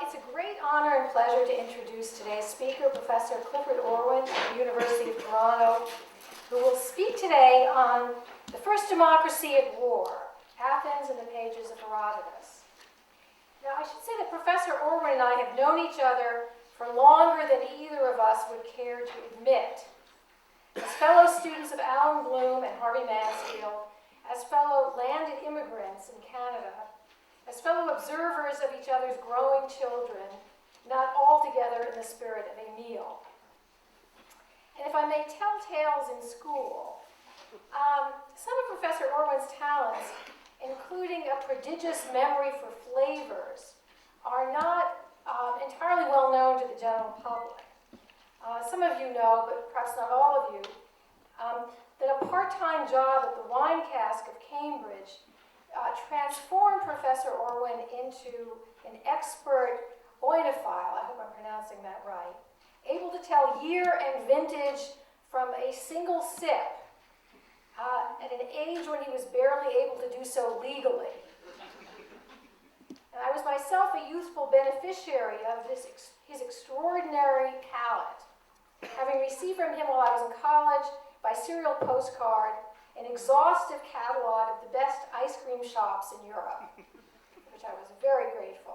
It's a great honor and pleasure to introduce today's speaker, Professor Clifford Orwin of the University of Toronto, who will speak today on the first democracy at war, Athens in the pages of Herodotus. Now, I should say that Professor Orwin and I have known each other for longer than either of us would care to admit. As fellow students of Alan Bloom and Harvey Mansfield, as fellow landed immigrants in Canada, as fellow observers of each other's growing children, not all together in the spirit of a meal. And if I may tell tales in school, some of Professor Orwin's talents, including a prodigious memory for flavors, are not entirely well known to the general public. Some of you know, but perhaps not all of you, that a part-time job at the wine cask of Cambridge transformed Professor Orwin into an expert oinophile, I hope I'm pronouncing that right, able to tell year and vintage from a single sip at an age when he was barely able to do so legally. And I was myself a youthful beneficiary of his extraordinary palate, having received from him while I was in college by serial postcard an exhaustive catalog of the best ice cream shops in Europe, which I was very grateful.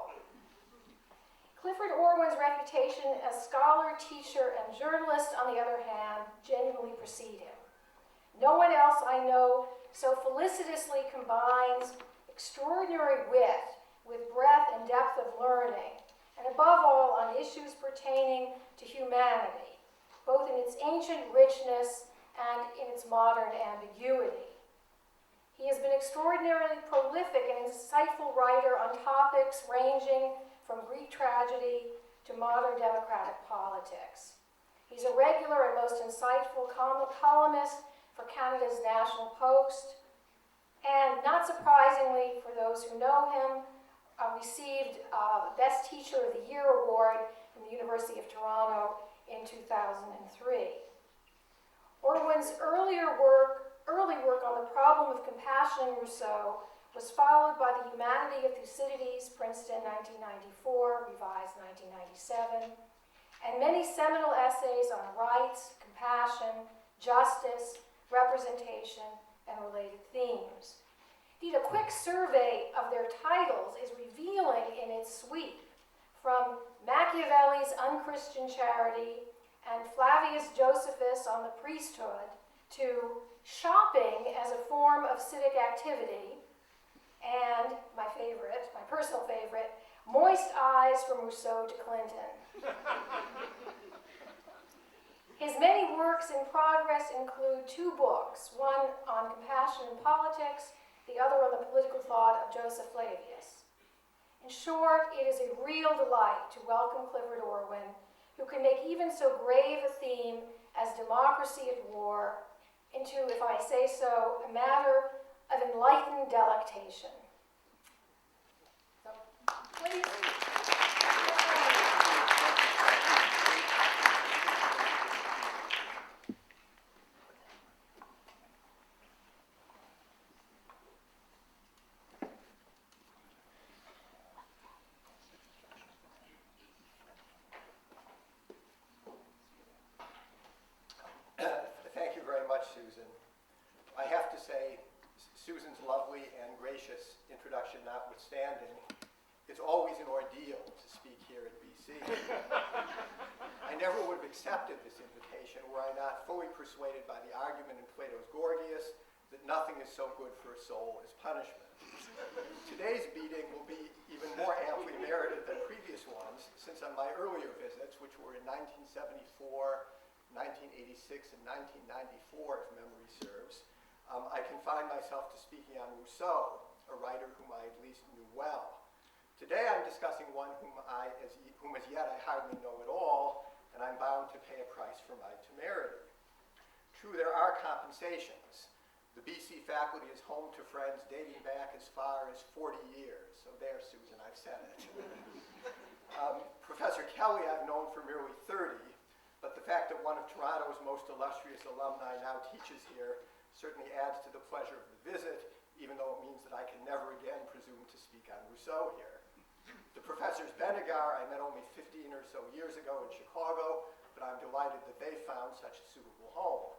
Clifford Orwin's reputation as scholar, teacher, and journalist, on the other hand, genuinely precede him. No one else I know so felicitously combines extraordinary wit with breadth and depth of learning, and above all on issues pertaining to humanity, both in its ancient richness and in its modern ambiguity. He has been extraordinarily prolific and insightful writer on topics ranging from Greek tragedy to modern democratic politics. He's a regular and most insightful columnist for Canada's National Post, and not surprisingly for those who know him, received the Best Teacher of the Year award from the University of Toronto in 2003. Orwin's early work on the problem of compassion in Rousseau was followed by The Humanity of Thucydides, Princeton, 1994, revised 1997, and many seminal essays on rights, compassion, justice, representation, and related themes. Indeed, a quick survey of their titles is revealing in its sweep, from Machiavelli's Unchristian Charity and Flavius Josephus on the priesthood, to shopping as a form of civic activity, and my personal favorite, moist eyes from Rousseau to Clinton. His many works in progress include two books, one on compassion and politics, the other on the political thought of Joseph Flavius. In short, it is a real delight to welcome Clifford Orwin, who can make even so grave a theme as democracy at war into, if I say so, a matter of enlightened delectation. So, what do you think? Susan. I have to say, Susan's lovely and gracious introduction notwithstanding, it's always an ordeal to speak here at BC. I never would have accepted this invitation were I not fully persuaded by the argument in Plato's Gorgias that nothing is so good for a soul as punishment. Today's meeting will be even more amply merited than previous ones, since on my earlier visits, which were in 1974, 1986 and 1994, if memory serves, I confined myself to speaking on Rousseau, a writer whom I at least knew well. Today I'm discussing one whom as yet I hardly know at all, and I'm bound to pay a price for my temerity. True, there are compensations. The BC faculty is home to friends dating back as far as 40 years. So there, Susan, I've said it. Professor Kelly I've known for merely 30, but the fact that one of Toronto's most illustrious alumni now teaches here certainly adds to the pleasure of the visit, even though it means that I can never again presume to speak on Rousseau here. The professors Benegar I provided that they found such a suitable home.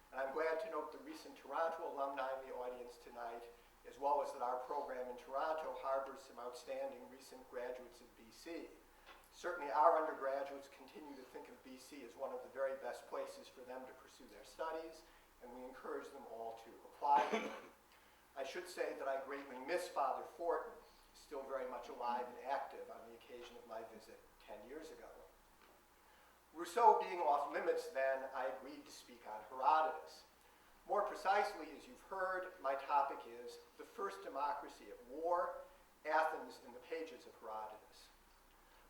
And I'm glad to note the recent Toronto alumni in the audience tonight, as well as that our program in Toronto harbors some outstanding recent graduates of BC. Certainly our undergraduates continue to think of BC as one of the very best places for them to pursue their studies, and we encourage them all to apply to them. I should say that I greatly miss Father Fortin, still very much alive and active on the occasion of my visit 10 years ago. Rousseau being off limits then, I agreed to speak on Herodotus. More precisely, as you've heard, my topic is the first democracy at war, Athens in the pages of Herodotus.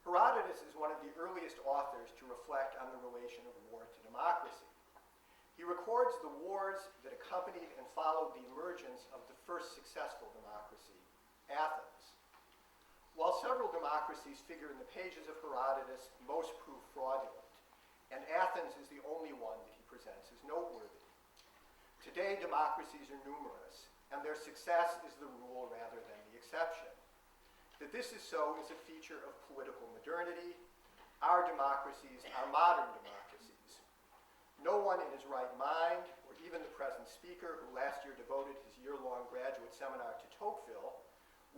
Herodotus is one of the earliest authors to reflect on the relation of war to democracy. He records the wars that accompanied and followed the emergence of the first successful democracy, Athens. While several democracies figure in the pages of Herodotus, most prove fraudulent, and Athens is the only one that he presents as noteworthy. Today, democracies are numerous, and their success is the rule rather than the exception. That this is so is a feature of political modernity. Our democracies are modern democracies. No one in his right mind, or even the present speaker, who last year devoted his year-long graduate seminar to Tocqueville,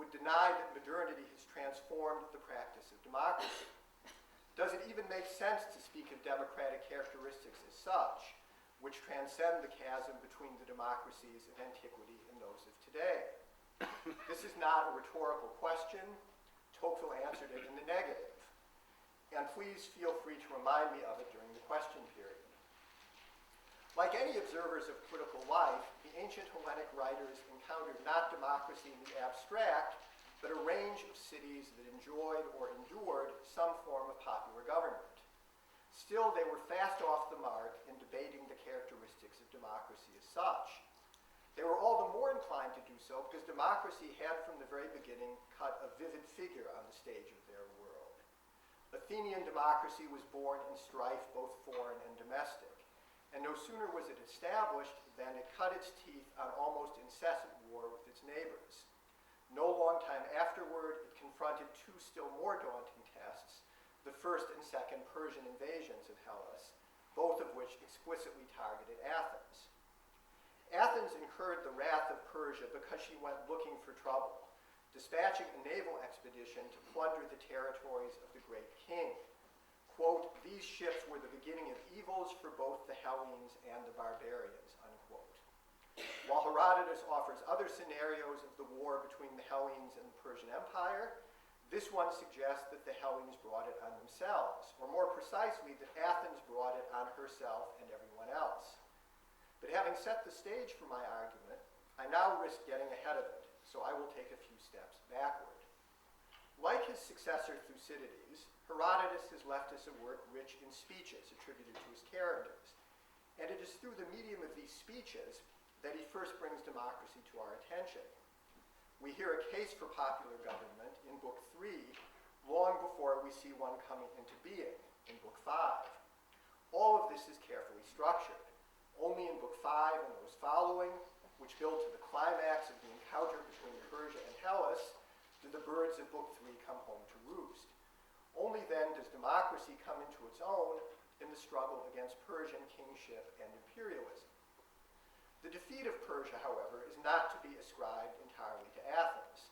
would deny that modernity has transformed the practice of democracy. Does it even make sense to speak of democratic characteristics as such, which transcend the chasm between the democracies of antiquity and those of today? This is not a rhetorical question. Tocqueville answered it in the negative. And please feel free to remind me of it during the question period. Like any observers of political life, the ancient Hellenic writers encountered not democracy in the abstract, but a range of cities that enjoyed or endured some form of popular government. Still, they were fast off the mark in debating the characteristics of democracy as such. They were all the more inclined to do so because democracy had from the very beginning cut a vivid figure on the stage of their world. Athenian democracy was born in strife, both foreign and domestic, and no sooner was it established than it cut its teeth on almost incessant war with its neighbors. No long time afterward, it confronted two still more daunting tests, the first and second Persian invasions of Hellas, both of which explicitly targeted Athens. Athens incurred the wrath of Persia because she went looking for trouble, dispatching a naval expedition to plunder the territories of the great king. Quote, "These ships were the beginning of evils for both the Hellenes and the barbarians," unquote. While Herodotus offers other scenarios of the war between the Hellenes and the Persian Empire, this one suggests that the Hellenes brought it on themselves, or more precisely, that Athens brought it on herself and everyone else. But having set the stage for my argument, I now risk getting ahead of it, so I will take a few steps backward. Like his successor Thucydides, Herodotus has left us a work rich in speeches attributed to his characters, and it is through the medium of these speeches that he first brings democracy to our attention. We hear a case for popular government in Book 3, long before we see one coming into being in Book 5. All of this is carefully structured. Only in Book 5 and those following, which build to the climax of the encounter between Persia and Hellas, do the birds of Book 3 come home to roost. Only then does democracy come into its own in the struggle against Persian kingship and imperialism. The defeat of Persia, however, is not to be ascribed entirely to Athens.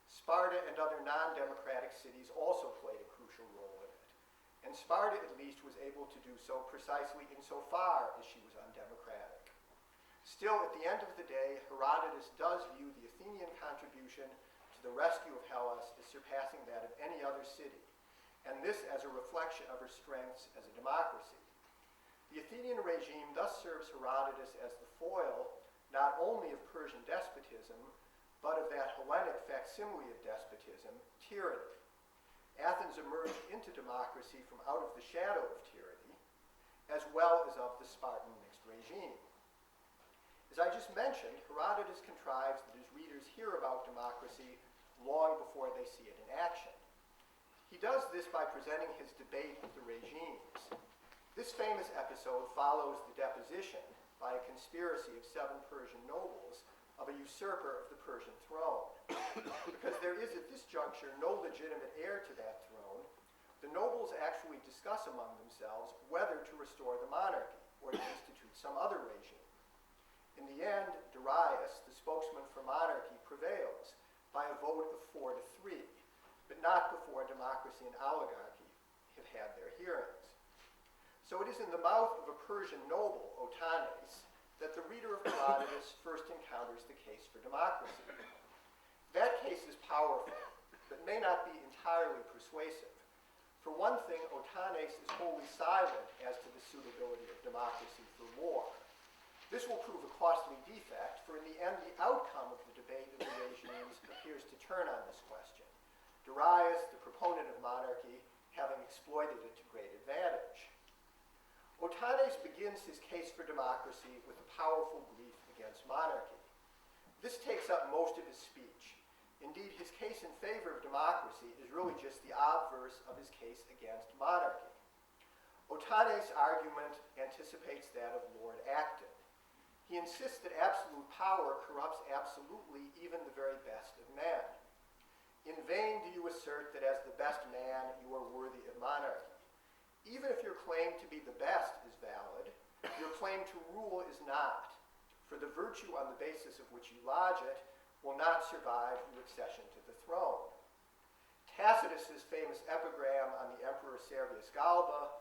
Sparta and other non-democratic cities also played a crucial role in it, and Sparta at least was able to do so precisely insofar as she was undemocratic. Still, at the end of the day, Herodotus does view the Athenian contribution to the rescue of Hellas as surpassing that of any other city, and this as a reflection of her strengths as a democracy. The Athenian regime thus serves Herodotus as the foil not only of Persian despotism, but of that Hellenic facsimile of despotism, tyranny. Athens emerged into democracy from out of the shadow of tyranny, as well as of the Spartan mixed regime. As I just mentioned, Herodotus contrives that his readers hear about democracy long before they see it in action. He does this by presenting his debate of the regimes. This famous episode follows the deposition by a conspiracy of 7 Persian nobles of a usurper of the Persian throne. Because there is at this juncture no legitimate heir to that throne, the nobles actually discuss among themselves whether to restore the monarchy or to institute some other regime. In the end, Darius, the spokesman for monarchy, prevails by a vote of 4-3, but not before democracy and oligarchy have had their hearings. So it is in the mouth of a Persian noble, Otanes, that the reader of Herodotus first encounters the case for democracy. That case is powerful, but may not be entirely persuasive. For one thing, Otanes is wholly silent as to the suitability of democracy for war. This will prove a costly defect, for in the end, the outcome of the debate of the regimes appears to turn on this question, Darius, the proponent of monarchy, having exploited it to great advantage. Otanes begins his case for democracy with a powerful brief against monarchy. This takes up most of his speech. Indeed, his case in favor of democracy is really just the obverse of his case against monarchy. Otanes' argument anticipates that of Lord Acton. He insists that absolute power corrupts absolutely even the very best of men. In vain do you assert that as the best man you are worthy of monarchy. Even if your claim to be the best is valid, your claim to rule is not, for the virtue on the basis of which you lodge it will not survive your accession to the throne. Tacitus's famous epigram on the Emperor Servius Galba,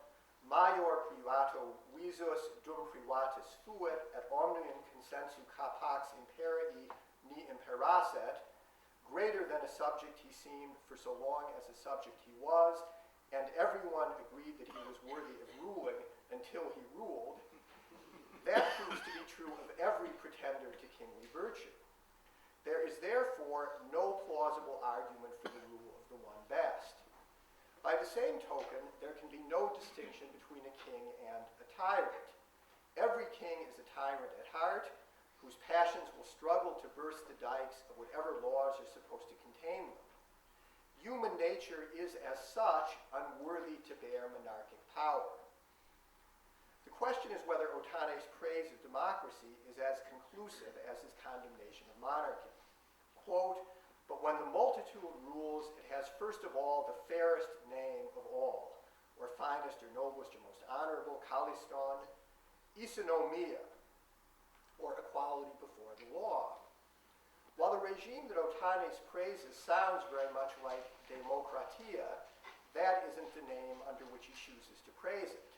Maior privato visus dum privatus fuit et omnium consensu capax imperii ni imperasset, greater than a subject he seemed for so long as a subject he was, and everyone agreed that he was worthy of ruling until he ruled, that proves to be true of every pretender to kingly virtue. There is therefore no plausible argument for the rule of the one best. By the same token, there can be no distinction between a king and a tyrant. Every king is a tyrant at heart, whose passions will struggle to burst the dikes of whatever laws are supposed to contain them. Human nature is, as such, unworthy to bear monarchic power. The question is whether Otanes' praise of democracy is as conclusive as his condemnation of monarchy. Quote, "But when the multitude rules, it has first of all the fairest name of all, or finest or noblest or most honorable, kaliston, isonomia, or equality before the law." While the regime that Otanes praises sounds very much like demokratia, that isn't the name under which he chooses to praise it.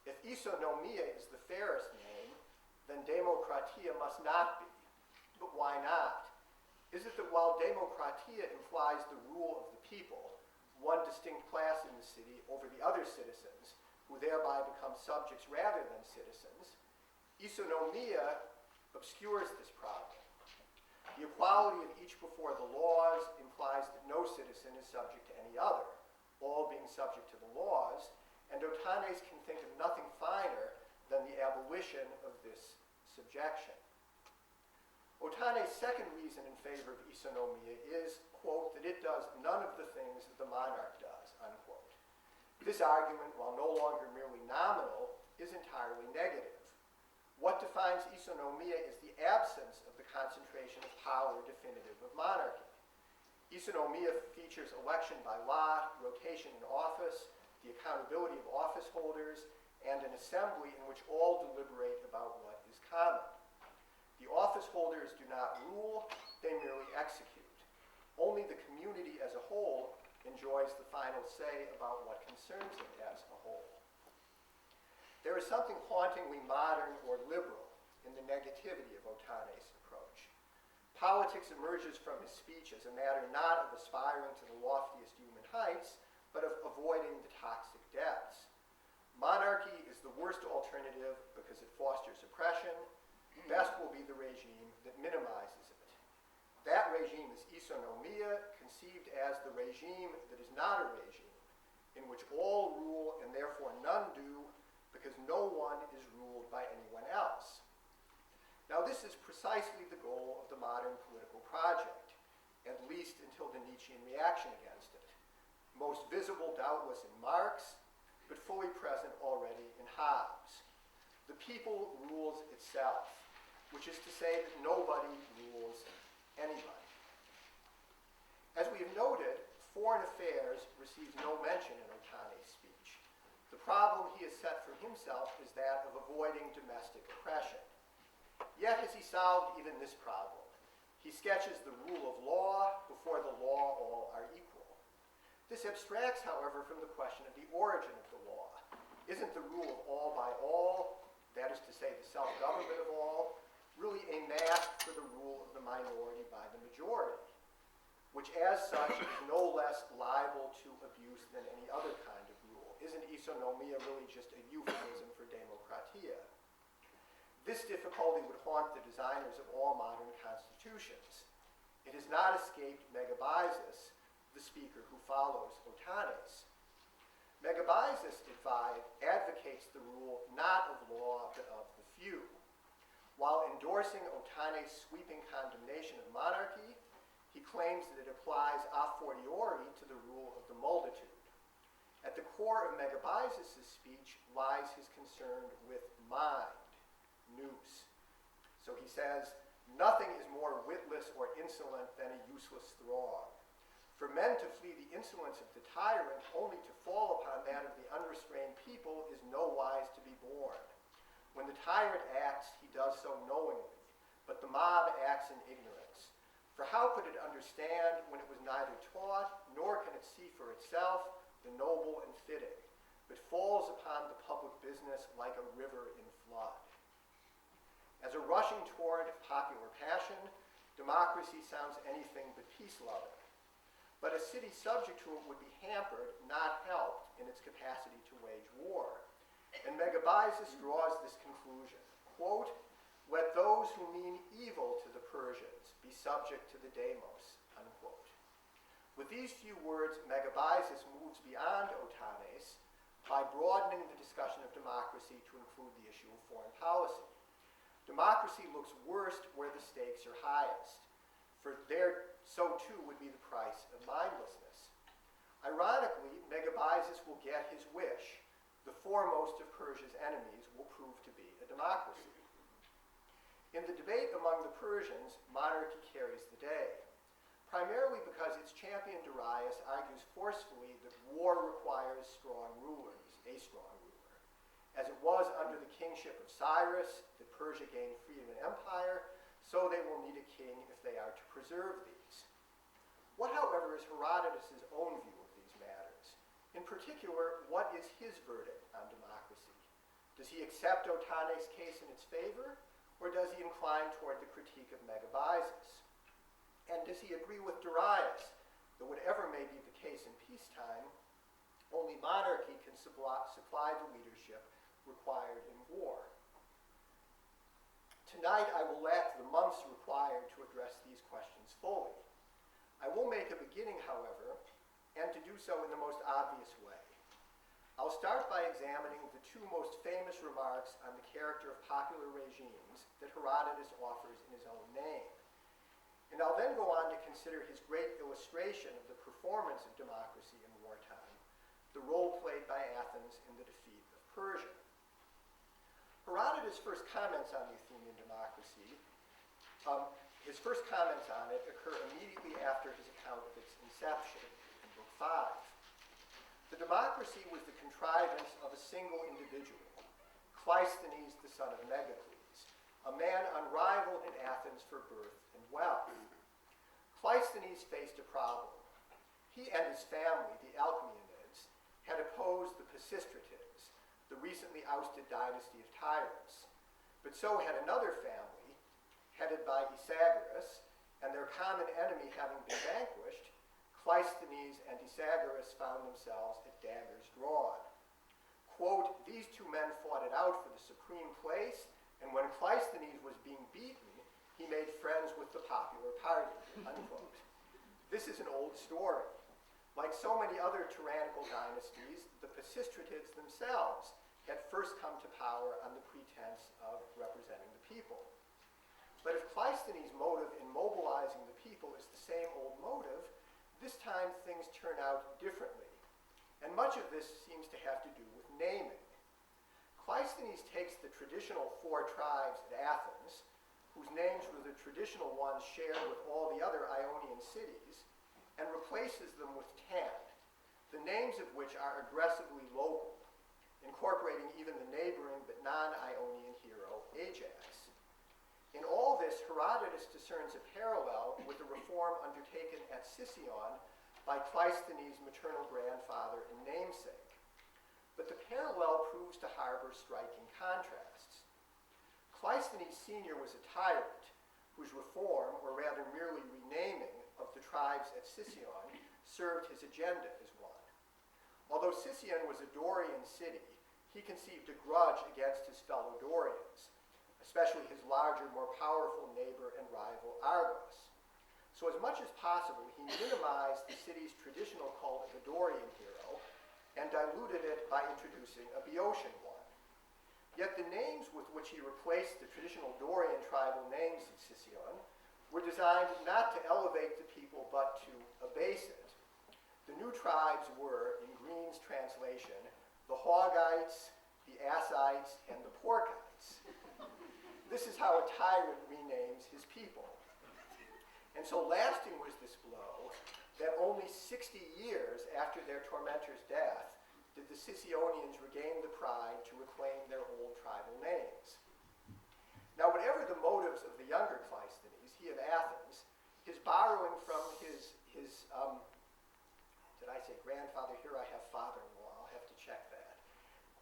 If isonomia is the fairest name, then demokratia must not be. But why not? Is it that while demokratia implies the rule of the people, one distinct class in the city over the other citizens, who thereby become subjects rather than citizens, isonomia obscures this problem. The equality of each before the laws implies that no citizen is subject to any other, all being subject to the laws, and Otanes can think of nothing finer than the abolition of this subjection. Otanes' second reason in favor of isonomia is, quote, that it does none of the things that the monarch does, unquote. This argument, while no longer merely nominal, is entirely negative. What defines isonomia is the absence of the concentration of power definitive of monarchy. Isonomia features election by lot, rotation in office, the accountability of office holders, and an assembly in which all deliberate about what is common. The office holders do not rule, they merely execute. Only the community as a whole enjoys the final say about what concerns it as a whole. There is something hauntingly modern or liberal in the negativity of Otanes' approach. Politics emerges from his speech as a matter not of aspiring to the loftiest human heights, but of avoiding the toxic depths. Monarchy is the worst alternative because it fosters oppression. Best will be the regime that minimizes it. That regime is isonomia, conceived as the regime that is not a regime, in which all rule and therefore none do, because no one is ruled by anyone else. Now, this is precisely the goal of the modern political project, at least until the Nietzschean reaction against it. Most visible, doubtless, in Marx, but fully present already in Hobbes. The people rules itself, which is to say that nobody rules anybody. As we have noted, foreign affairs receives no mention in Otanes' problem he has set for himself is that of avoiding domestic oppression. Yet has he solved even this problem? He sketches the rule of law. Before the law, all are equal. This abstracts, however, from the question of the origin of the law. Isn't the rule of all by all, that is to say the self-government of all, really a mask for the rule of the minority by the majority, which as such is no less liable to abuse than any other kind of rule? Isn't isonomia really just a euphemism for demokratia? This difficulty would haunt the designers of all modern constitutions. It has not escaped Megabyzus, the speaker who follows Otanes. Megabyzus, advocates the rule not of law but of the few. While endorsing Otanes' sweeping condemnation of monarchy, he claims that it applies a fortiori to the rule of the multitude. At the core of Megabyzus' speech lies his concern with mind, nous. So he says, nothing is more witless or insolent than a useless throng. For men to flee the insolence of the tyrant only to fall upon that of the unrestrained people is no wise to be borne. When the tyrant acts, he does so knowingly, but the mob acts in ignorance. For how could it understand when it was neither taught, nor can it see for itself the noble and fitting, but falls upon the public business like a river in flood? As a rushing torrent of popular passion, democracy sounds anything but peace-loving. But a city subject to it would be hampered, not helped, in its capacity to wage war. And Megabyzus draws this conclusion, quote, let those who mean evil to the Persians be subject to the demos, unquote. With these few words, Megabyzus moves beyond Otanes by broadening the discussion of democracy to include the issue of foreign policy. Democracy looks worst where the stakes are highest, for there so too would be the price of mindlessness. Ironically, Megabyzus will get his wish. The foremost of Persia's enemies will prove to be a democracy. In the debate among the Persians, monarchy carries the day, primarily because its champion Darius argues forcefully that war requires strong rulers, a strong ruler. As it was under the kingship of Cyrus that Persia gained freedom and empire, so they will need a king if they are to preserve these. What, however, is Herodotus' own view of these matters? In particular, what is his verdict on democracy? Does he accept Otanes' case in its favor, or does he incline toward the critique of Megabyzus? And does he agree with Darius that whatever may be the case in peacetime, only monarchy can supply the leadership required in war? Tonight, I will lack the months required to address these questions fully. I will make a beginning, however, and to do so in the most obvious way. I'll start by examining the two most famous remarks on the character of popular regimes that Herodotus offers in his own name. And I'll then go on to consider his great illustration of the performance of democracy in wartime, the role played by Athens in the defeat of Persia. Herodotus' first comments on the Athenian democracy, his first comments on it occur immediately after his account of its inception in Book 5. The democracy was the contrivance of a single individual, Cleisthenes, the son of Megacles, a man unrivaled in Athens for birth and wealth. Cleisthenes faced a problem. He and his family, the Alcmaeonids, had opposed the Pisistratids, the recently ousted dynasty of tyrants. But so had another family, headed by Isagoras, and their common enemy having been vanquished, Cleisthenes and Isagoras found themselves at daggers drawn. Quote, these two men fought it out for the supreme place, and when Cleisthenes was being beaten, he made friends with the popular party, unquote. This is an old story. Like so many other tyrannical dynasties, the Pisistratids themselves had first come to power on the pretense of representing the people. But if Cleisthenes' motive in mobilizing the people is the same old motive, this time things turn out differently. And much of this seems to have to do with naming. Cleisthenes takes the traditional 4 tribes at Athens, whose names were the traditional ones shared with all the other Ionian cities, and replaces them with 10, the names of which are aggressively local. incorporating even the neighboring but non-Ionian hero Ajax. In all this, Herodotus discerns a parallel with the reform undertaken at Sicyon by Cleisthenes' maternal grandfather and namesake. But the parallel proves to harbor striking contrasts. Cleisthenes Sr. was a tyrant whose reform, or rather merely renaming, of the tribes at Sicyon served his agenda as one. Although Sicyon was a Dorian city, he conceived a grudge against his fellow Dorians, especially his larger, more powerful neighbor and rival Argos. So as much as possible, he minimized the city's traditional cult of a Dorian hero and diluted it by introducing a Boeotian one. Yet the names with which he replaced the traditional Dorian tribal names of Sicyon were designed not to elevate the people but to abase it. The new tribes were, in Green's translation, the Hogites, the Assites, and the Porkites. This is how a tyrant renames his people. And so lasting was this blow that only 60 years after their tormentor's death did the Sicyonians regain the pride to reclaim their old tribal names. Now, whatever the motives of the younger Cleisthenes, he of Athens, his borrowing from his did I say grandfather? Here I have father-in-law. I'll have to check that.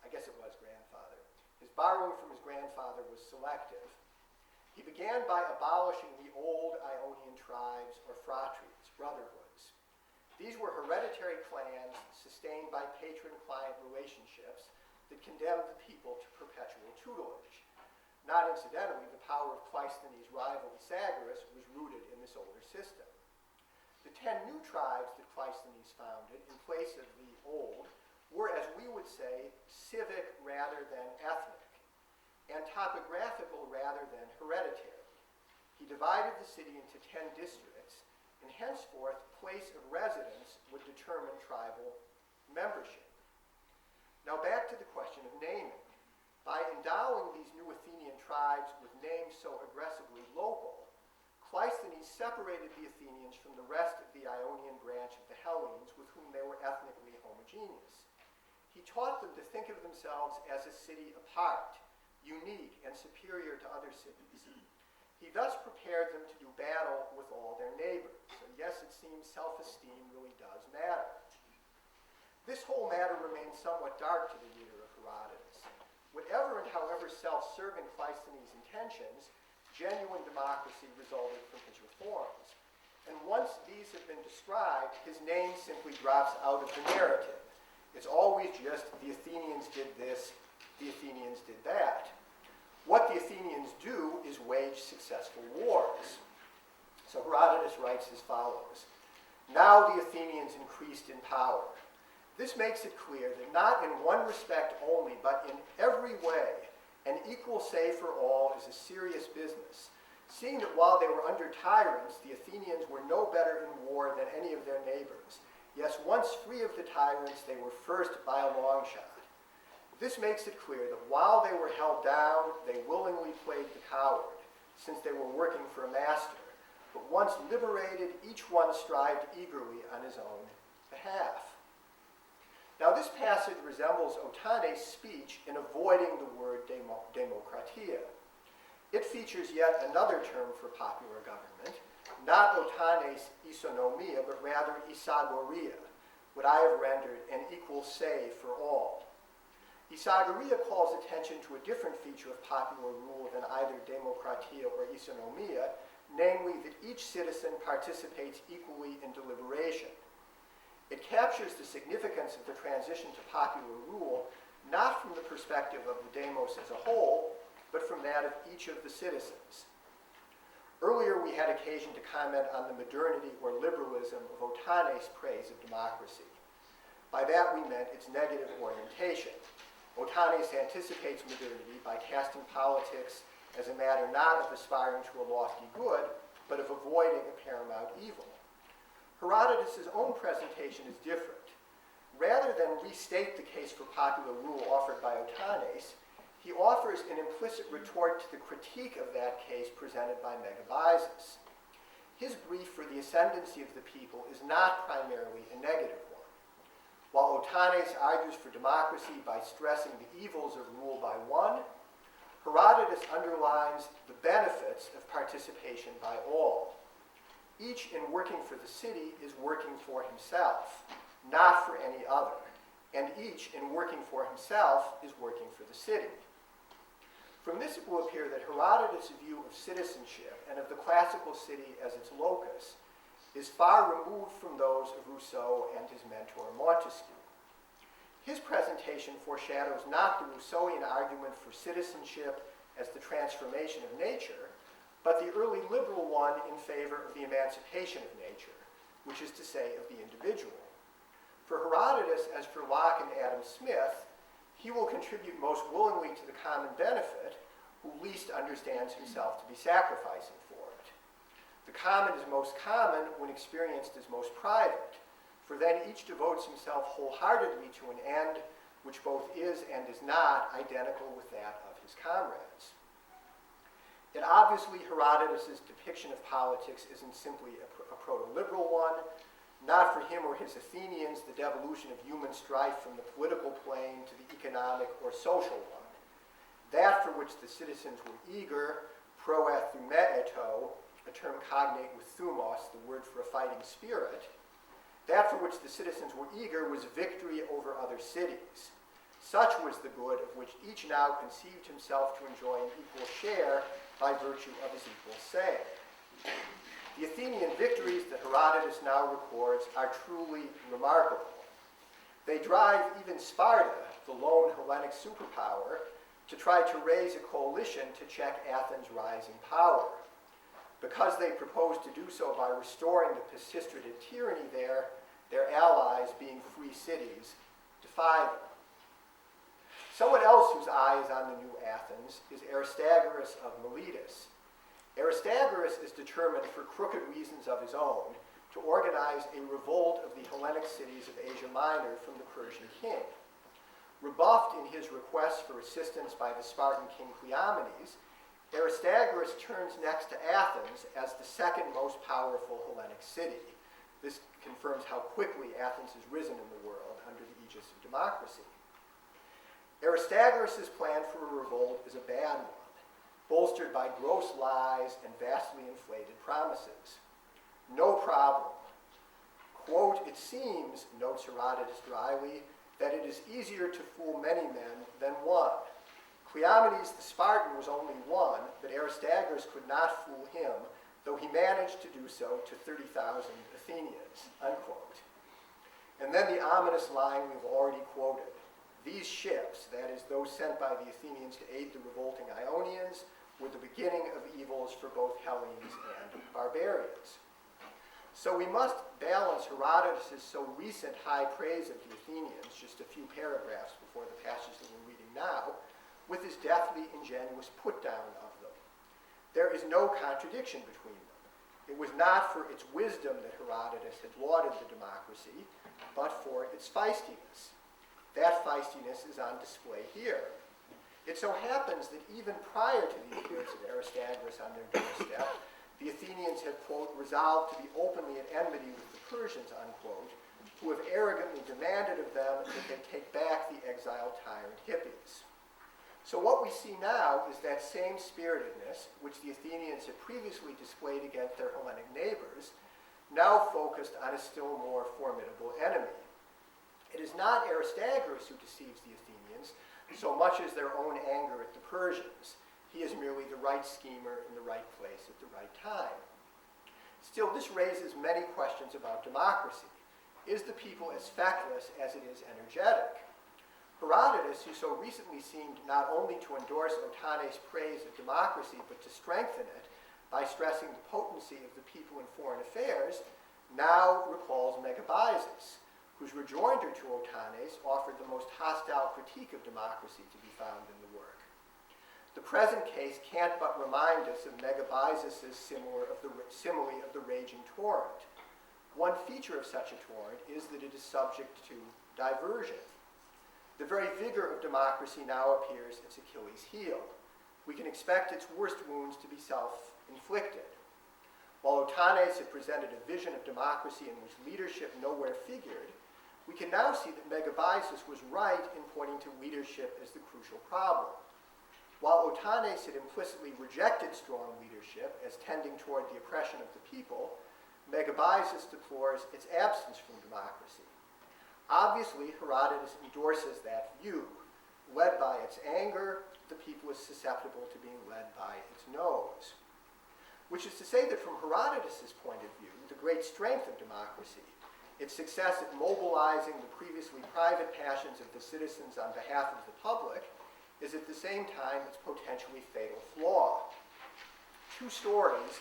I guess it was grandfather. His borrowing from his grandfather was selective. He began by abolishing the old Ionian tribes, or phratries, brotherhoods. These were hereditary clans sustained by patron-client relationships that condemned the people to perpetual tutelage. Not incidentally, the power of Cleisthenes' rival Isagoras was rooted in this older system. The 10 new tribes that Cleisthenes founded in place of the old were, as we would say, civic rather than ethnic, and topographical rather than hereditary. He divided the city into 10 districts, and henceforth, place of residence would determine tribal membership. Now back to the question of naming. By endowing these new Athenian tribes with names so aggressively local, Cleisthenes separated the Athenians from the rest of the Ionian branch of the Hellenes with whom they were ethnically homogeneous. He taught them to think of themselves as a city apart, unique and superior to other cities. He thus prepared them to do battle with all their neighbors. So yes, it seems self-esteem really does matter. This whole matter remains somewhat dark to the reader of Herodotus. Whatever and however self-serving Cleisthenes' intentions, genuine democracy resulted from his reforms. And once these have been described, his name simply drops out of the narrative. It's always just the Athenians did this, the Athenians did that. What the Athenians do is wage successful wars. So Herodotus writes as follows: "Now the Athenians increased in power. This makes it clear that not in one respect only, but in every way, an equal say for all is a serious business, seeing that while they were under tyrants, the Athenians were no better in war than any of their neighbors. Yes, once free of the tyrants, they were first by a long shot. This makes it clear that while they were held down, they willingly played the coward, since they were working for a master. But once liberated, each one strived eagerly on his own behalf." Now this passage resembles Otanes' speech in avoiding the word demokratia. It features yet another term for popular government, not Otanes' isonomia, but rather isagoria, what I have rendered an equal say for all. Isagoria calls attention to a different feature of popular rule than either demokratia or isonomia, namely that each citizen participates equally in deliberation. It captures the significance of the transition to popular rule not from the perspective of the demos as a whole, but from that of each of the citizens. Earlier we had occasion to comment on the modernity or liberalism of Otanes' praise of democracy. By that we meant its negative orientation. Otanes anticipates modernity by casting politics as a matter not of aspiring to a lofty good, but of avoiding a paramount evil. Herodotus' own presentation is different. Rather than restate the case for popular rule offered by Otanes, he offers an implicit retort to the critique of that case presented by Megabyzus. His brief for the ascendancy of the people is not primarily a negative one. While Otanes argues for democracy by stressing the evils of rule by one, Herodotus underlines the benefits of participation by all. Each in working for the city is working for himself, not for any other, and each in working for himself is working for the city. From this it will appear that Herodotus' view of citizenship and of the classical city as its locus is far removed from those of Rousseau and his mentor Montesquieu. His presentation foreshadows not the Rousseauian argument for citizenship as the transformation of nature, but the early liberal one in favor of the emancipation of nature, which is to say of the individual. For Herodotus, as for Locke and Adam Smith, he will contribute most willingly to the common benefit who least understands himself to be sacrificing for it. The common is most common when experienced as most private, for then each devotes himself wholeheartedly to an end which both is and is not identical with that of his comrades. Yet obviously Herodotus' depiction of politics isn't simply a proto-liberal one. Not for him or his Athenians the devolution of human strife from the political plane to the economic or social one. That for which the citizens were eager, proethumeto, a term cognate with thumos, the word for a fighting spirit, that for which the citizens were eager was victory over other cities. Such was the good of which each now conceived himself to enjoy an equal share by virtue of his equal say. The Athenian victories that Herodotus now records are truly remarkable. They drive even Sparta, the lone Hellenic superpower, to try to raise a coalition to check Athens' rising power. Because they propose to do so by restoring the Pisistrated tyranny there, their allies, being free cities, defy them. Someone else whose eye is on the new Athens is Aristagoras of Miletus. Aristagoras is determined, for crooked reasons of his own, to organize a revolt of the Hellenic cities of Asia Minor from the Persian king. Rebuffed in his request for assistance by the Spartan king Cleomenes, Aristagoras turns next to Athens as the second most powerful Hellenic city. This confirms how quickly Athens has risen in the world under the aegis of democracy. Aristagoras' plan for a revolt is a bad one, bolstered by gross lies and vastly inflated promises. No problem. Quote, "It seems," notes Herodotus dryly, "that it is easier to fool many men than one. Cleomenes the Spartan was only one, but Aristagoras could not fool him, though he managed to do so to 30,000 Athenians," unquote. And then the ominous line we've already quoted. These ships, that is, those sent by the Athenians to aid the revolting Ionians, were the beginning of evils for both Hellenes and barbarians. So we must balance Herodotus' so recent high praise of the Athenians, just a few paragraphs before the passage that we're reading now, with his deathly ingenuous put-down of them. There is no contradiction between them. It was not for its wisdom that Herodotus had lauded the democracy, but for its feistiness. That feistiness is on display here. It so happens that even prior to the appearance of Aristagoras on their doorstep, the Athenians had, quote, resolved to be openly at enmity with the Persians, unquote, who have arrogantly demanded of them that they take back the exiled tyrant Hippias. So what we see now is that same spiritedness, which the Athenians had previously displayed against their Hellenic neighbors, now focused on a still more formidable enemy. It is not Aristagoras who deceives the Athenians so much as their own anger at the Persians. He is merely the right schemer in the right place at the right time. Still, this raises many questions about democracy. Is the people as feckless as it is energetic? Herodotus, who so recently seemed not only to endorse Otanes' praise of democracy, but to strengthen it by stressing the potency of the people in foreign affairs, now recalls Megabyzus, whose rejoinder to Otanes offered the most hostile critique of democracy to be found in the work. The present case can't but remind us of Megabyzus' simile of the raging torrent. One feature of such a torrent is that it is subject to diversion. The very vigor of democracy now appears its Achilles' heel. We can expect its worst wounds to be self-inflicted. While Otanes had presented a vision of democracy in which leadership nowhere figured, we can now see that Megabyzus was right in pointing to leadership as the crucial problem. While Otanes had implicitly rejected strong leadership as tending toward the oppression of the people, Megabyzus deplores its absence from democracy. Obviously, Herodotus endorses that view. Led by its anger, the people is susceptible to being led by its nose. Which is to say that from Herodotus' point of view, the great strength of democracy, its success at mobilizing the previously private passions of the citizens on behalf of the public, is at the same time its potentially fatal flaw. Two stories,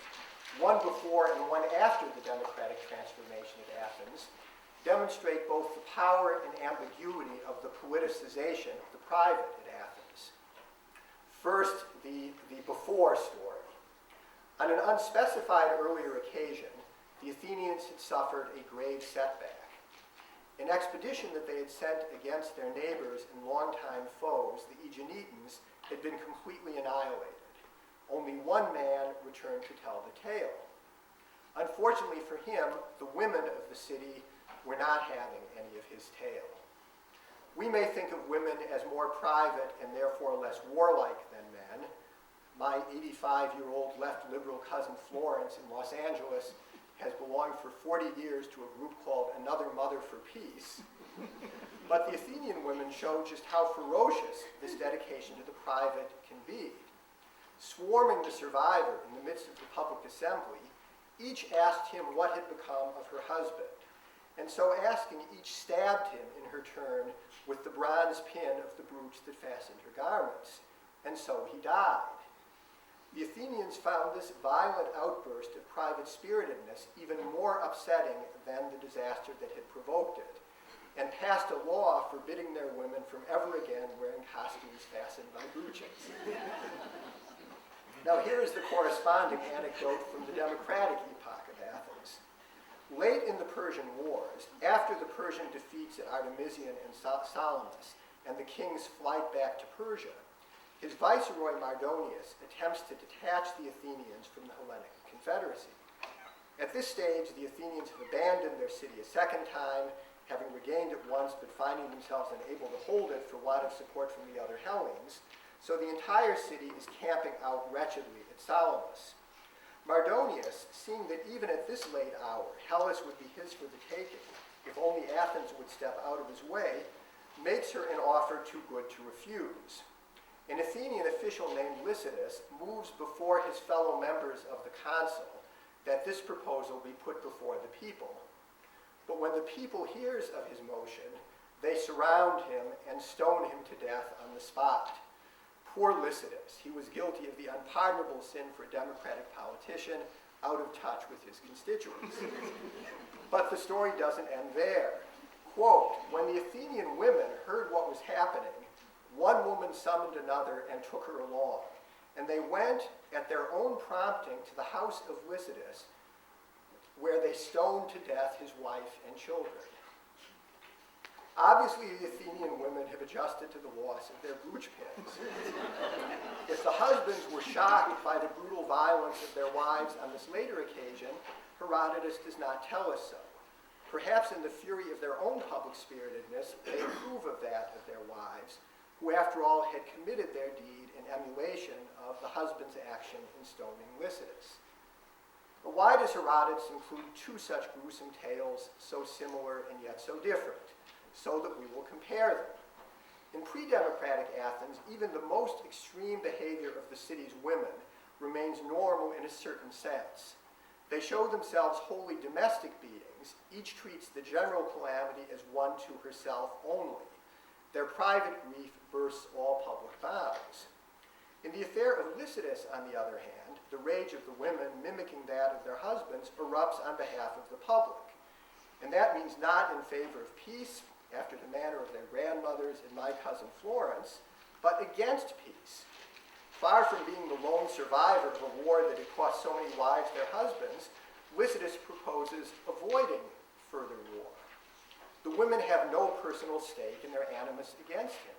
one before and one after the democratic transformation at Athens, demonstrate both the power and ambiguity of the politicization of the private at Athens. First, the before story. On an unspecified earlier occasion, the Athenians had suffered a grave setback. An expedition that they had sent against their neighbors and longtime foes, the Aeginetans, had been completely annihilated. Only one man returned to tell the tale. Unfortunately for him, the women of the city were not having any of his tale. We may think of women as more private and therefore less warlike than men. My 85-year-old left liberal cousin Florence in Los Angeles has belonged for 40 years to a group called Another Mother for Peace. But the Athenian women show just how ferocious this dedication to the private can be. Swarming the survivor in the midst of the public assembly, each asked him what had become of her husband. And so asking, each stabbed him in her turn with the bronze pin of the brooch that fastened her garments. And so he died. The Athenians found this violent outburst of private spiritedness even more upsetting than the disaster that had provoked it, and passed a law forbidding their women from ever again wearing costumes fastened by brooches. Now here is the corresponding anecdote from the democratic epoch of Athens. Late in the Persian Wars, after the Persian defeats at Artemisium and Salamis, and the king's flight back to Persia, his viceroy Mardonius attempts to detach the Athenians from the Hellenic Confederacy. At this stage, the Athenians have abandoned their city a second time, having regained it once but finding themselves unable to hold it for want of support from the other Hellenes, so the entire city is camping out wretchedly at Salamis. Mardonius, seeing that even at this late hour, Hellas would be his for the taking, if only Athens would step out of his way, makes her an offer too good to refuse. An Athenian official named Lycidas moves before his fellow members of the council that this proposal be put before the people. But when the people hears of his motion, they surround him and stone him to death on the spot. Poor Lycidas, he was guilty of the unpardonable sin for a democratic politician, out of touch with his constituents. But the story doesn't end there. Quote, when the Athenian women heard what was happening, one woman summoned another and took her along, and they went at their own prompting to the house of Lycidas, where they stoned to death his wife and children. Obviously, the Athenian women have adjusted to the loss of their brooch pins. If the husbands were shocked by the brutal violence of their wives on this later occasion, Herodotus does not tell us so. Perhaps in the fury of their own public spiritedness, they approve of that of their wives, who after all had committed their deed in emulation of the husband's action in stoning Lycidas. But why does Herodotus include two such gruesome tales, so similar and yet so different? So that we will compare them. In pre-democratic Athens, even the most extreme behavior of the city's women remains normal in a certain sense. They show themselves wholly domestic beings. Each treats the general calamity as one to herself only. Their private grief bursts all public bounds. In the affair of Lycidas, on the other hand, the rage of the women, mimicking that of their husbands, erupts on behalf of the public. And that means not in favor of peace, after the manner of their grandmothers and my cousin Florence, but against peace. Far from being the lone survivor of a war that had cost so many wives their husbands, Lycidas proposes avoiding further war. The women have no personal stake in their animus against him.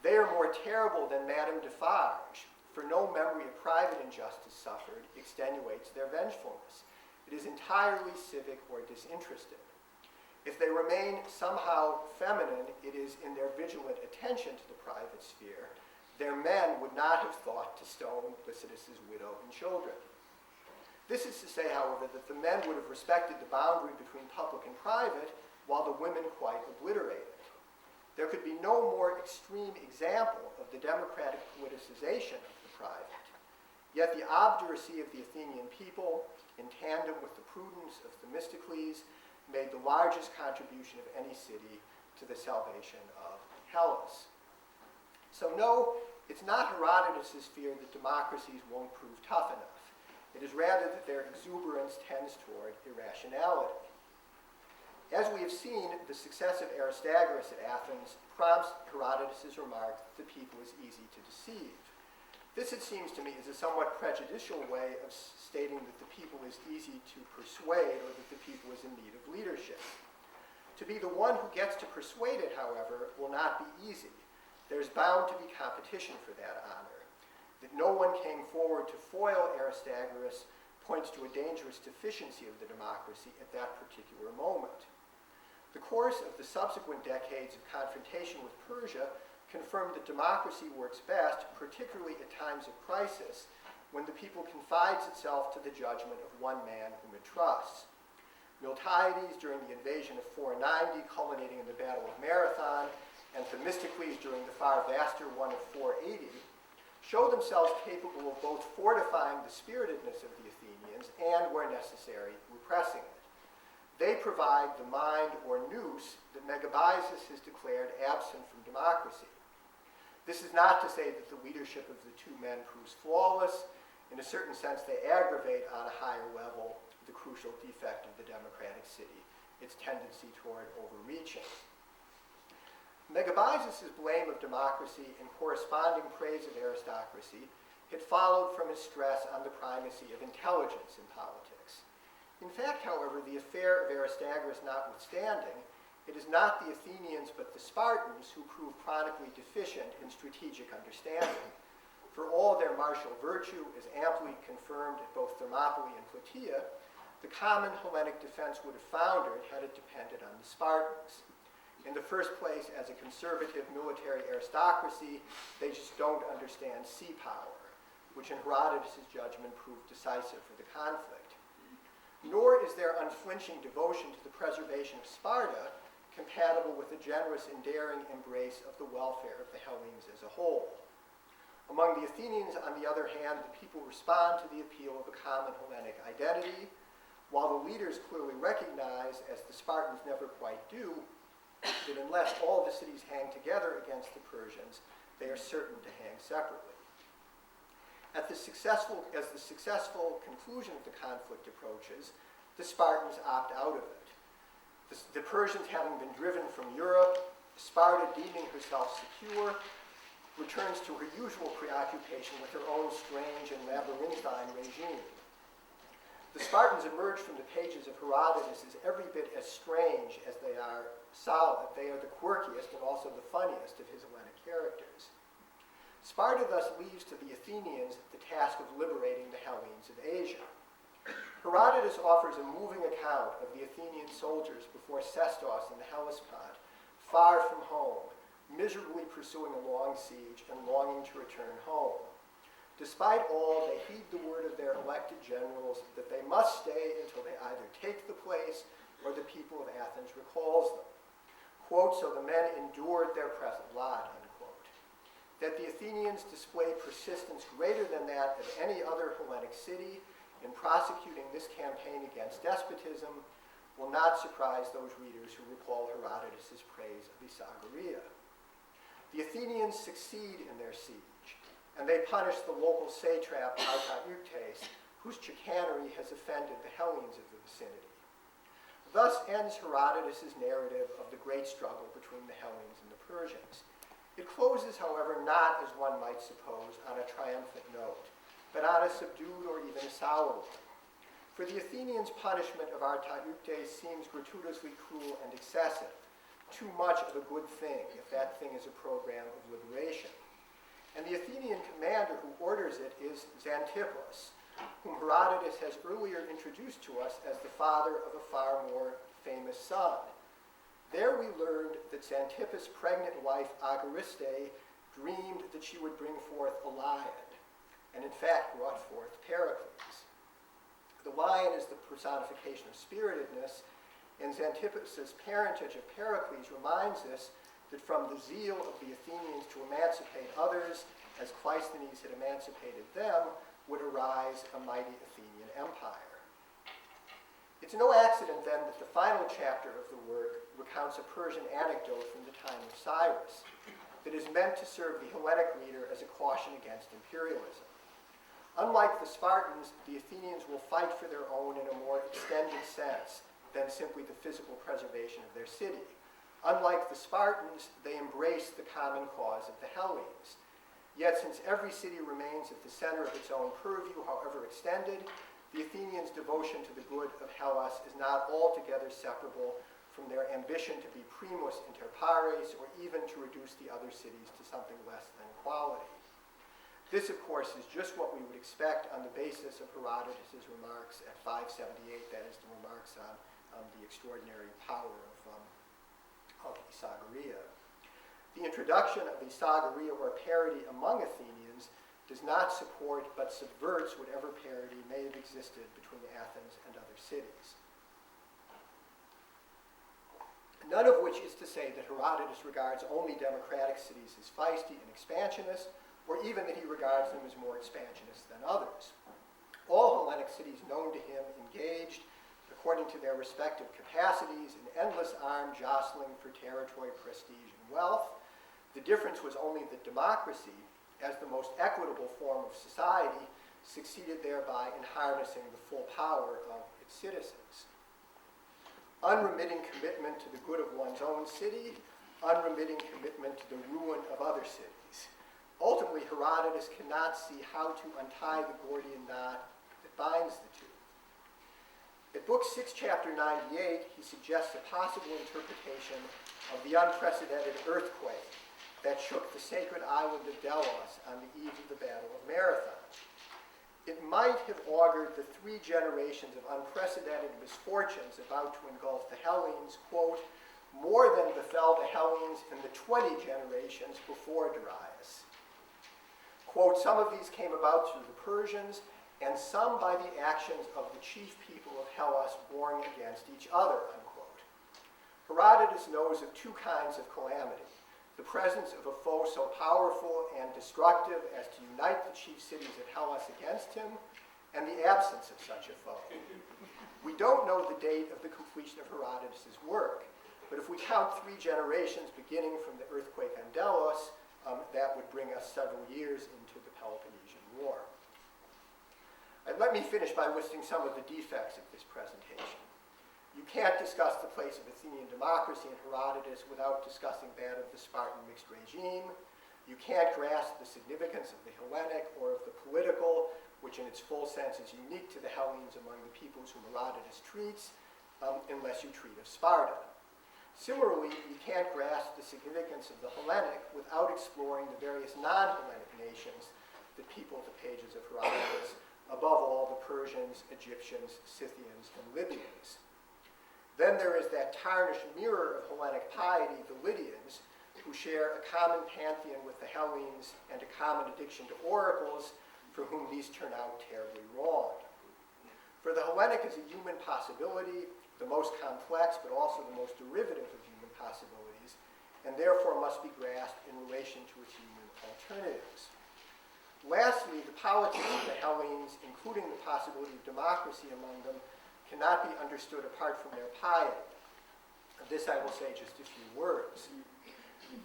They are more terrible than Madame Defarge, for no memory of private injustice suffered extenuates their vengefulness. It is entirely civic or disinterested. If they remain somehow feminine, it is in their vigilant attention to the private sphere. Their men would not have thought to stone Lycidas's widow and children. This is to say, however, that the men would have respected the boundary between public and private, while the women quite obliterated it. There could be no more extreme example of the democratic politicization of the private. Yet the obduracy of the Athenian people, in tandem with the prudence of Themistocles, made the largest contribution of any city to the salvation of Hellas. So no, it's not Herodotus' fear that democracies won't prove tough enough. It is rather that their exuberance tends toward irrationality. As we have seen, the success of Aristagoras at Athens prompts Herodotus' remark that the people is easy to deceive. This, it seems to me, is a somewhat prejudicial way of stating that the people is easy to persuade or that the people is in need of leadership. To be the one who gets to persuade it, however, will not be easy. There's bound to be competition for that honor. That no one came forward to foil Aristagoras points to a dangerous deficiency of the democracy at that particular moment. The course of the subsequent decades of confrontation with Persia confirmed that democracy works best, particularly at times of crisis, when the people confides itself to the judgment of one man whom it trusts. Miltiades during the invasion of 490, culminating in the Battle of Marathon, and Themistocles during the far vaster one of 480, show themselves capable of both fortifying the spiritedness of the Athenians and, where necessary, repressing it. They provide the mind or nous that Megabyzus has declared absent from democracy. This is not to say that the leadership of the two men proves flawless. In a certain sense, they aggravate on a higher level the crucial defect of the democratic city, its tendency toward overreaching. Megabyzus' blame of democracy and corresponding praise of aristocracy had followed from his stress on the primacy of intelligence in politics. In fact, however, the affair of Aristagoras notwithstanding, it is not the Athenians but the Spartans who prove chronically deficient in strategic understanding. For all their martial virtue is amply confirmed at both Thermopylae and Plataea, the common Hellenic defense would have foundered had it depended on the Spartans. In the first place, as a conservative military aristocracy, they just don't understand sea power, which in Herodotus' judgment proved decisive for the conflict. Nor is their unflinching devotion to the preservation of Sparta compatible with a generous and daring embrace of the welfare of the Hellenes as a whole. Among the Athenians, on the other hand, the people respond to the appeal of a common Hellenic identity, while the leaders clearly recognize, as the Spartans never quite do, that unless all the cities hang together against the Persians, they are certain to hang separately. As the successful conclusion of the conflict approaches, the Spartans opt out of it. The Persians, having been driven from Europe, Sparta, deeming herself secure, returns to her usual preoccupation with her own strange and labyrinthine regime. The Spartans emerge from the pages of Herodotus as every bit as strange as they are solid. They are the quirkiest and also the funniest of his Hellenic characters. Sparta thus leaves to the Athenians the task of liberating the Hellenes of Asia. Herodotus offers a moving account of the Athenian soldiers before Sestos in the Hellespont, far from home, miserably pursuing a long siege and longing to return home. Despite all, they heed the word of their elected generals that they must stay until they either take the place or the people of Athens recalls them. Quote, so the men endured their present lot, unquote. That the Athenians display persistence greater than that of any other Hellenic city in prosecuting this campaign against despotism will not surprise those readers who recall Herodotus' praise of Isagoria. The Athenians succeed in their siege, and they punish the local satrap Artaeuktes, whose chicanery has offended the Hellenes of the vicinity. Thus ends Herodotus' narrative of the great struggle between the Hellenes and the Persians. It closes, however, not, as one might suppose, on a triumphant note, but on a subdued or even a sour one. For the Athenians' punishment of Artaeuktes seems gratuitously cruel and excessive, too much of a good thing, if that thing is a program of liberation. And the Athenian commander who orders it is Xanthippus, whom Herodotus has earlier introduced to us as the father of a far more famous son, There we learned that Xanthippus' pregnant wife Agariste dreamed that she would bring forth a lion, and in fact brought forth Pericles. The lion is the personification of spiritedness, and Xanthippus' parentage of Pericles reminds us that from the zeal of the Athenians to emancipate others, as Cleisthenes had emancipated them, would arise a mighty Athenian empire. It's no accident, then, that the final chapter of the work recounts a Persian anecdote from the time of Cyrus that is meant to serve the Hellenic reader as a caution against imperialism. Unlike the Spartans, the Athenians will fight for their own in a more extended sense than simply the physical preservation of their city. Unlike the Spartans, they embrace the common cause of the Hellenes. Yet, since every city remains at the center of its own purview, however extended, the Athenians' devotion to the good of Hellas is not altogether separable from their ambition to be primus inter pares, or even to reduce the other cities to something less than equality. This, of course, is just what we would expect on the basis of Herodotus' remarks at 578, that is, the remarks on the extraordinary power of Isagoria. The introduction of Isagoria, or parity, among Athenians does not support but subverts whatever parity may have existed between Athens and other cities. None of which is to say that Herodotus regards only democratic cities as feisty and expansionist, or even that he regards them as more expansionist than others. All Hellenic cities known to him engaged, according to their respective capacities, in endless armed jostling for territory, prestige, and wealth. The difference was only that democracy, as the most equitable form of society, succeeded thereby in harnessing the full power of its citizens. Unremitting commitment to the good of one's own city, unremitting commitment to the ruin of other cities. Ultimately, Herodotus cannot see how to untie the Gordian knot that binds the two. At Book 6, Chapter 98, he suggests a possible interpretation of the unprecedented earthquake that shook the sacred island of Delos on the eve of the Battle of Marathon. It might have augured the 3 generations of unprecedented misfortunes about to engulf the Hellenes, quote, more than befell the Hellenes in the 20 generations before Darius. Quote, some of these came about through the Persians, and some by the actions of the chief people of Hellas warring against each other, unquote. Herodotus knows of 2 kinds of calamity: the presence of a foe so powerful and destructive as to unite the chief cities of Hellas against him, and the absence of such a foe. We don't know the date of the completion of Herodotus' work, but if we count 3 generations beginning from the earthquake on Delos, that would bring us several years into the Peloponnesian War. Let me finish by listing some of the defects of this presentation. You can't discuss the place of Athenian democracy in Herodotus without discussing that of the Spartan mixed regime. You can't grasp the significance of the Hellenic or of the political, which in its full sense is unique to the Hellenes among the peoples whom Herodotus treats, unless you treat of Sparta. Similarly, you can't grasp the significance of the Hellenic without exploring the various non-Hellenic nations that people the pages of Herodotus, above all the Persians, Egyptians, Scythians, and Libyans. Then there is that tarnished mirror of Hellenic piety, the Lydians, who share a common pantheon with the Hellenes and a common addiction to oracles, for whom these turn out terribly wrong. For the Hellenic is a human possibility, the most complex but also the most derivative of human possibilities, and therefore must be grasped in relation to its human alternatives. Lastly, the politics of the Hellenes, including the possibility of democracy among them, cannot be understood apart from their piety. Of this I will say just a few words.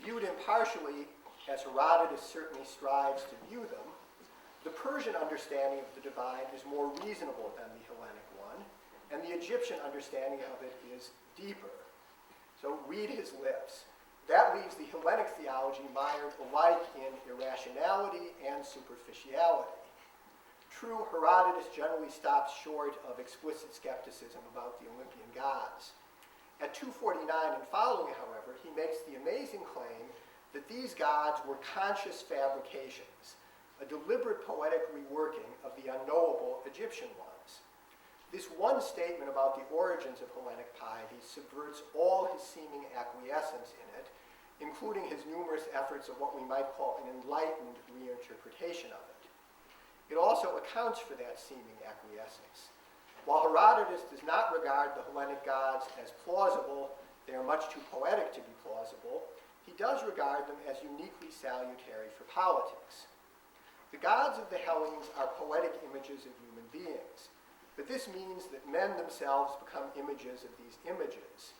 Viewed impartially, as Herodotus certainly strives to view them, the Persian understanding of the divine is more reasonable than the Hellenic one, and the Egyptian understanding of it is deeper. So read his lips. That leaves the Hellenic theology mired alike in irrationality and superficiality. True, Herodotus generally stops short of explicit skepticism about the Olympian gods. At 249 and following, however, he makes the amazing claim that these gods were conscious fabrications, a deliberate poetic reworking of the unknowable Egyptian ones. This one statement about the origins of Hellenic piety subverts all his seeming acquiescence in it, including his numerous efforts of what we might call an enlightened reinterpretation of it. It also accounts for that seeming acquiescence. While Herodotus does not regard the Hellenic gods as plausible, they are much too poetic to be plausible, he does regard them as uniquely salutary for politics. The gods of the Hellenes are poetic images of human beings, but this means that men themselves become images of these images.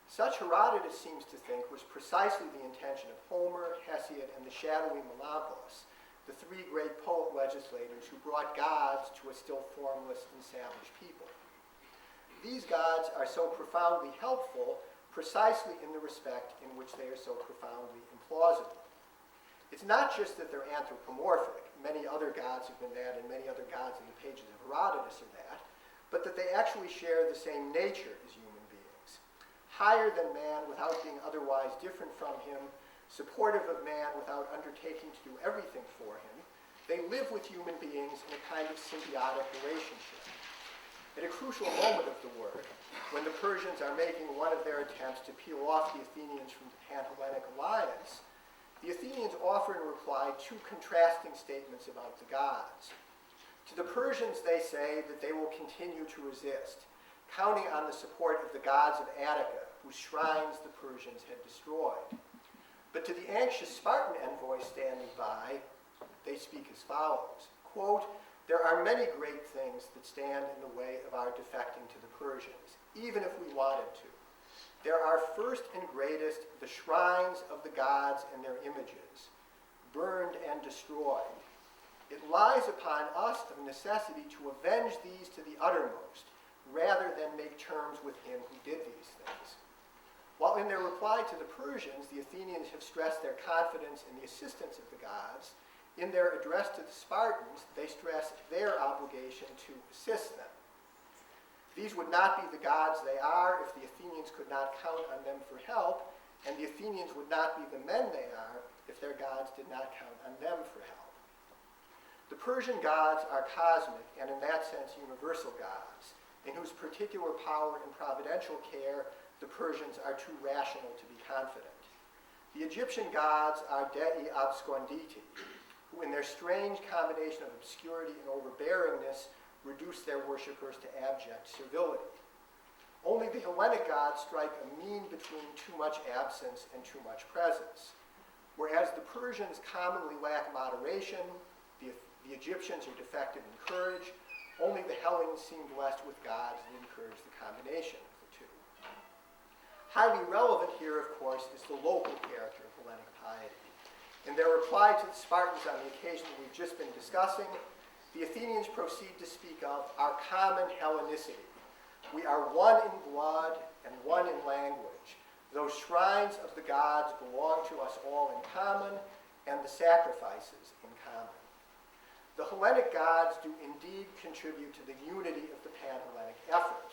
Such Herodotus seems to think was precisely the intention of Homer, Hesiod, and the shadowy Melampus, the three great poet legislators who brought gods to a still formless and savage people. These gods are so profoundly helpful precisely in the respect in which they are so profoundly implausible. It's not just that they're anthropomorphic, many other gods have been that, and many other gods in the pages of Herodotus are that, but that they actually share the same nature as human beings. Higher than man without being otherwise different from him, supportive of man without undertaking to do everything for him, they live with human beings in a kind of symbiotic relationship. At a crucial moment of the work, when the Persians are making one of their attempts to peel off the Athenians from the Pan-Hellenic alliance, the Athenians offer in reply two contrasting statements about the gods. To the Persians, they say that they will continue to resist, counting on the support of the gods of Attica, whose shrines the Persians had destroyed. But to the anxious Spartan envoy standing by, they speak as follows, quote, "There are many great things that stand in the way of our defecting to the Persians, even if we wanted to. There are first and greatest the shrines of the gods and their images, burned and destroyed. It lies upon us of necessity to avenge these to the uttermost, rather than make terms with him who did these things." While in their reply to the Persians, the Athenians have stressed their confidence in the assistance of the gods, in their address to the Spartans, they stress their obligation to assist them. These would not be the gods they are if the Athenians could not count on them for help, and the Athenians would not be the men they are if their gods did not count on them for help. The Persian gods are cosmic and in that sense universal gods, in whose particular power and providential care the Persians are too rational to be confident. The Egyptian gods are dei absconditi, who in their strange combination of obscurity and overbearingness reduce their worshippers to abject servility. Only the Hellenic gods strike a mean between too much absence and too much presence. Whereas the Persians commonly lack moderation, the Egyptians are defective in courage, only the Hellenes seem blessed with gods that encourage the combination of the two. Highly relevant here, of course, is the local character of Hellenic piety. In their reply to the Spartans on the occasion we've just been discussing, the Athenians proceed to speak of our common Hellenicity. We are one in blood and one in language. Those shrines of the gods belong to us all in common, and the sacrifices in common. The Hellenic gods do indeed contribute to the unity of the Pan-Hellenic effort.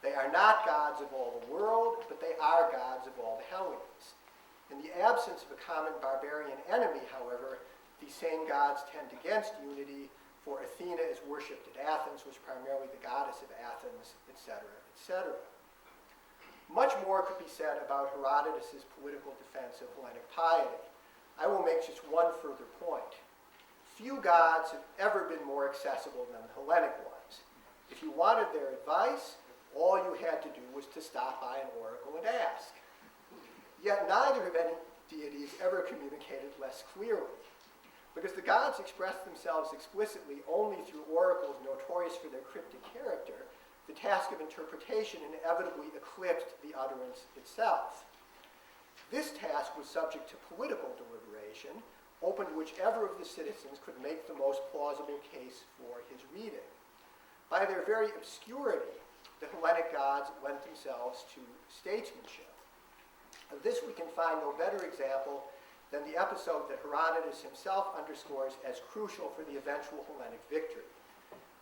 They are not gods of all the world, but they are gods of all the Hellenes. In the absence of a common barbarian enemy, however, these same gods tend against unity, for Athena is worshipped at Athens, was primarily the goddess of Athens, etc., etc. Much more could be said about Herodotus' political defense of Hellenic piety. I will make just one further point. Few gods have ever been more accessible than the Hellenic ones. If you wanted their advice, all you had to do was to stop by an oracle and ask. Yet neither of any deities ever communicated less clearly. Because the gods expressed themselves explicitly only through oracles notorious for their cryptic character, the task of interpretation inevitably eclipsed the utterance itself. This task was subject to political deliberation, open to whichever of the citizens could make the most plausible case for his reading. By their very obscurity, the Hellenic gods lent themselves to statesmanship. Of this we can find no better example than the episode that Herodotus himself underscores as crucial for the eventual Hellenic victory.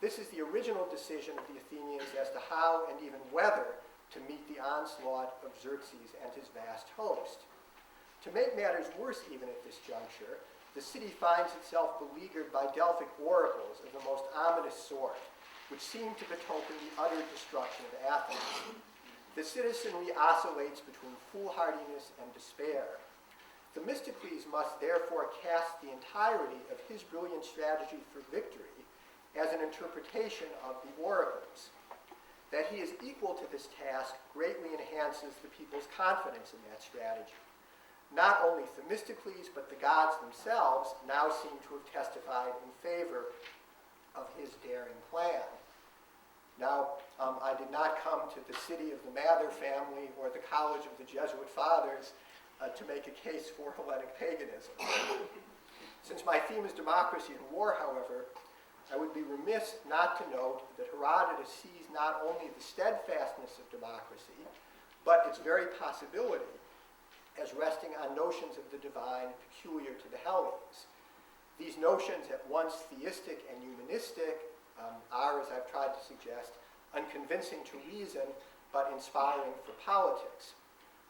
This is the original decision of the Athenians as to how and even whether to meet the onslaught of Xerxes and his vast host. To make matters worse even at this juncture, the city finds itself beleaguered by Delphic oracles of the most ominous sort, which seem to betoken the utter destruction of Athens. The citizenry oscillates between foolhardiness and despair. Themistocles must therefore cast the entirety of his brilliant strategy for victory as an interpretation of the oracles. That he is equal to this task greatly enhances the people's confidence in that strategy. Not only Themistocles, but the gods themselves now seem to have testified in favor of his daring plan. Now, I did not come to the city of the Mather family or the college of the Jesuit fathers to make a case for Hellenic paganism. Since my theme is democracy and war, however, I would be remiss not to note that Herodotus sees not only the steadfastness of democracy, but its very possibility as resting on notions of the divine peculiar to the Hellenes. These notions, at once theistic and humanistic, are, as I've tried to suggest, unconvincing to reason, but inspiring for politics.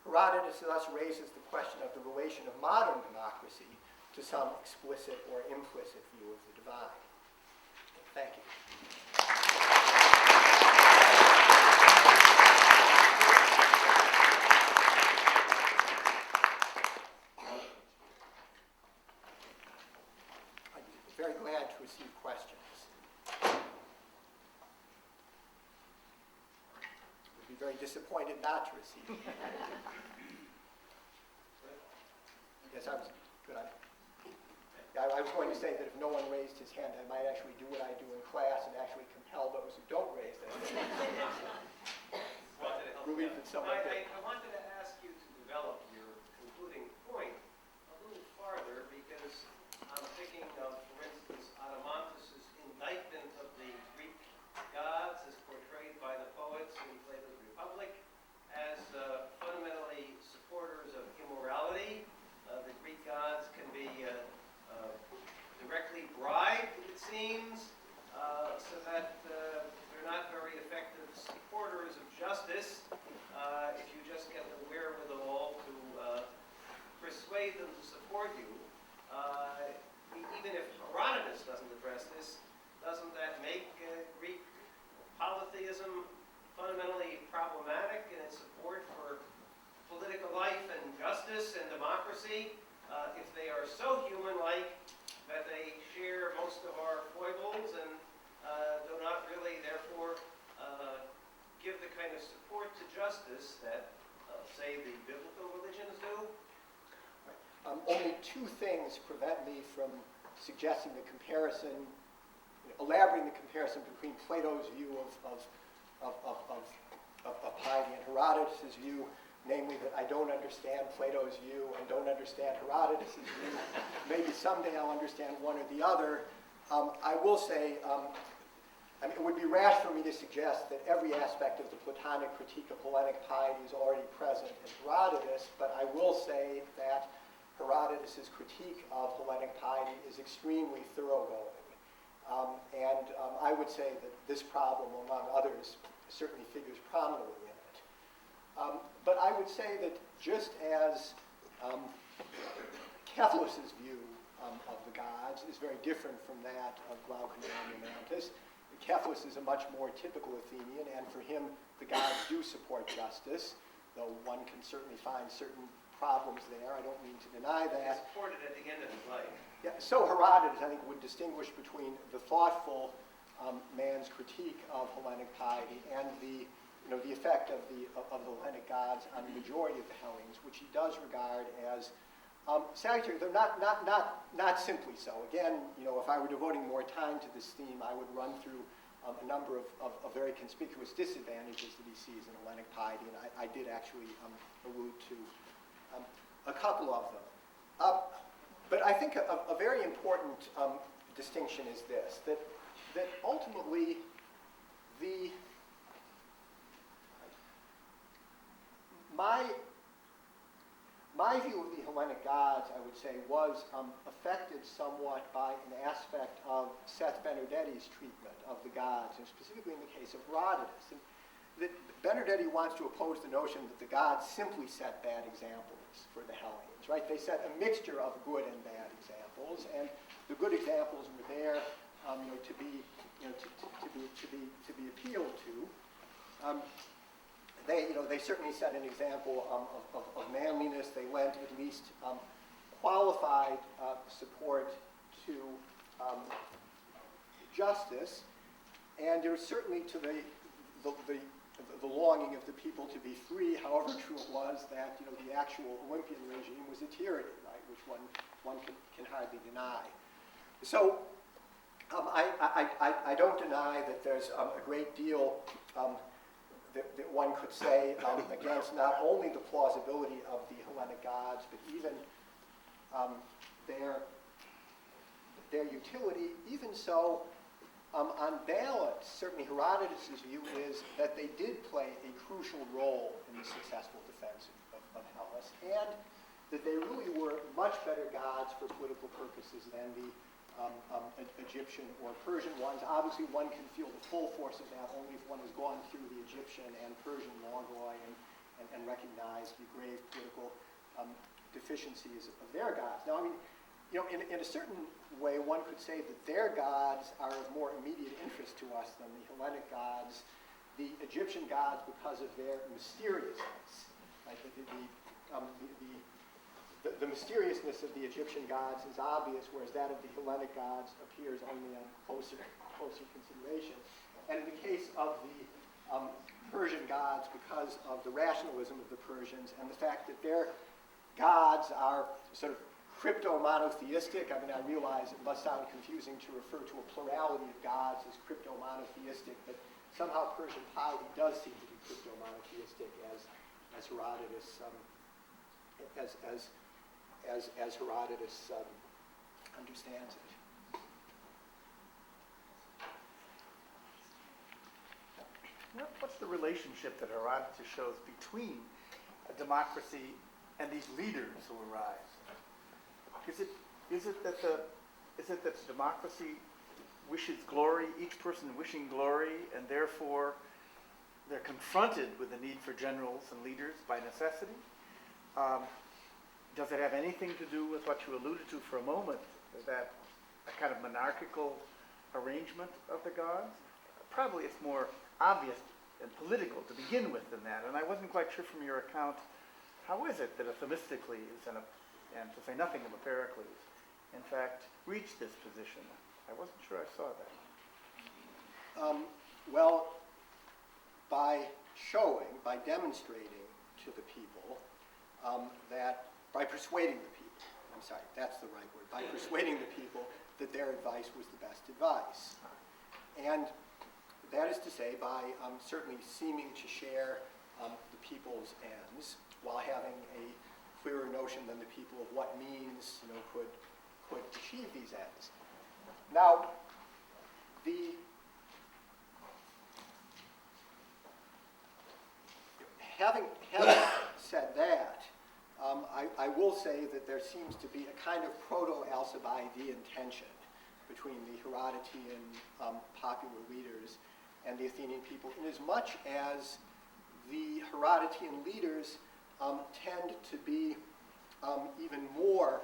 Herodotus thus raises the question of the relation of modern democracy to some explicit or implicit view of the divine. Thank you. I'm very glad to receive questions. Would be very disappointed not to receive. Yes, I was good. I was going to say that if no one raised his hand, I might actually do what I do in class and actually compel those who don't raise their hand. Relief that someone did. I wanted to ask you to develop your concluding point a little farther, because I'm thinking of, for instance, Adeimantus's indictment of the Greek gods as portrayed by the poets in Plato's Republic as fundamentally supporters of immorality. The Greek gods can be directly bribed, it seems, so that they're not very effective supporters of justice if you just get the wherewithal to persuade them to support you. Even if Herodotus doesn't address this, doesn't that make Greek polytheism fundamentally problematic in its support for political life and justice and democracy, if they are so human-like that they share most of our foibles and do not really, therefore, give the kind of support to justice that, say, the biblical religions do? Only two things prevent me from suggesting the comparison, elaborating the comparison between Plato's view of piety and Herodotus' view, namely that I don't understand Plato's view and don't understand Herodotus' view. Maybe someday I'll understand one or the other. I will say, it would be rash for me to suggest that every aspect of the Platonic critique of Hellenic piety is already present in Herodotus, but I will say that Herodotus' critique of Hellenic piety is extremely thoroughgoing. I would say that this problem, among others, certainly figures prominently in it. But I would say that just as Cephalus's view of the gods is very different from that of Glaucon and Athens, Cephalus is a much more typical Athenian, and for him the gods do support justice, though one can certainly find certain problems there. I don't mean to deny that. He supported at the end of his life. Yeah, so Herodotus, I think, would distinguish between the thoughtful man's critique of Hellenic piety and the effect of the Hellenic gods on the majority of the Hellenes, which he does regard as salutary, though not simply so. Again, if I were devoting more time to this theme, I would run through a number of very conspicuous disadvantages that he sees in Hellenic piety, and I did actually allude to a couple of them. But I think a very important distinction is this, that ultimately my view of the Hellenic gods, I would say, was affected somewhat by an aspect of Seth Benedetti's treatment of the gods, and specifically in the case of Herodotus. And that Benedetti wants to oppose the notion that the gods simply set bad examples for the Hellenes, right? They set a mixture of good and bad examples, and the good examples were there to be to be appealed to. They certainly set an example of manliness. They lent at least qualified support to justice, and there was certainly to the longing of the people to be free. However true it was that the actual Olympian regime was a tyranny, right, which one can hardly deny. So I don't deny that there's a great deal that one could say against not only the plausibility of the Hellenic gods, but even their utility. Even so, on balance, certainly Herodotus' view is that they did play a crucial role in the successful defense of Hellas, and that they really were much better gods for political purposes than the Egyptian or Persian ones. Obviously, one can feel the full force of that only if one has gone through the Egyptian and Persian logoi and recognized the grave political deficiencies of their gods. Now, I mean, in a certain way, one could say that their gods are of more immediate interest to us than the Hellenic gods. The Egyptian gods, because of their mysteriousness, like the mysteriousness of the Egyptian gods is obvious, whereas that of the Hellenic gods appears only on closer consideration. And in the case of the Persian gods, because of the rationalism of the Persians and the fact that their gods are sort of crypto-monotheistic. I mean, I realize it must sound confusing to refer to a plurality of gods as crypto-monotheistic, but somehow Persian piety does seem to be crypto-monotheistic, as Herodotus understands it. What's the relationship that Herodotus shows between a democracy and these leaders who arise? Is it that the democracy wishes glory, each person wishing glory, and therefore they're confronted with the need for generals and leaders by necessity? Does it have anything to do with what you alluded to for a moment, that a kind of monarchical arrangement of the gods? Probably it's more obvious and political to begin with than that, and I wasn't quite sure from your account, how is it that a Themistocles and to say nothing of a Pericles, in fact, reached this position? I wasn't sure I saw that. Well, by demonstrating to the people by persuading the people, I'm sorry, that's the right word, by persuading the people that their advice was the best advice. And that is to say, by certainly seeming to share the people's ends, while having a clearer notion than the people of what means could achieve these ends. Now, having said that, I will say that there seems to be a kind of proto-Alcibiadean tension between the Herodotean popular leaders and the Athenian people, in as much as the Herodotean leaders tend to be even more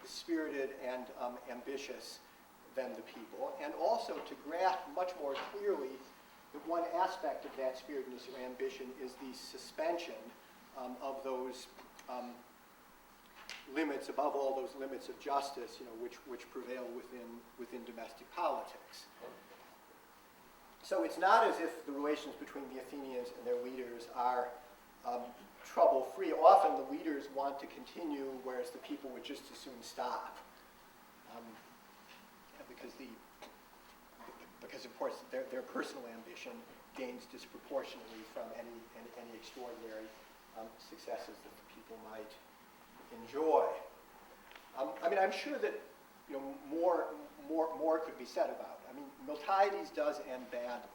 spirited and ambitious than the people, and also to grasp much more clearly that one aspect of that spiritedness or ambition is the suspension of those limits, above all those limits of justice, which prevail within domestic politics. So it's not as if the relations between the Athenians and their leaders are trouble-free. Often the leaders want to continue, whereas the people would just as soon stop, because of course their personal ambition gains disproportionately from any extraordinary successes that the people might enjoy. I mean, I'm sure that more could be said about it. I mean, Miltiades does end badly,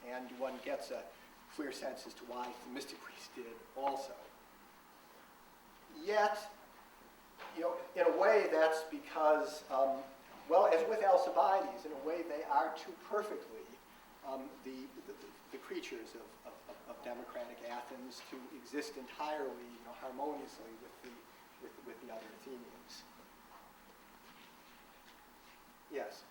and one gets a clear sense as to why Themistocles did also. Yet, in a way, that's because, well, as with Alcibiades, in a way they are too perfectly the creatures of democratic Athens to exist entirely, harmoniously with the other Athenians. Yes.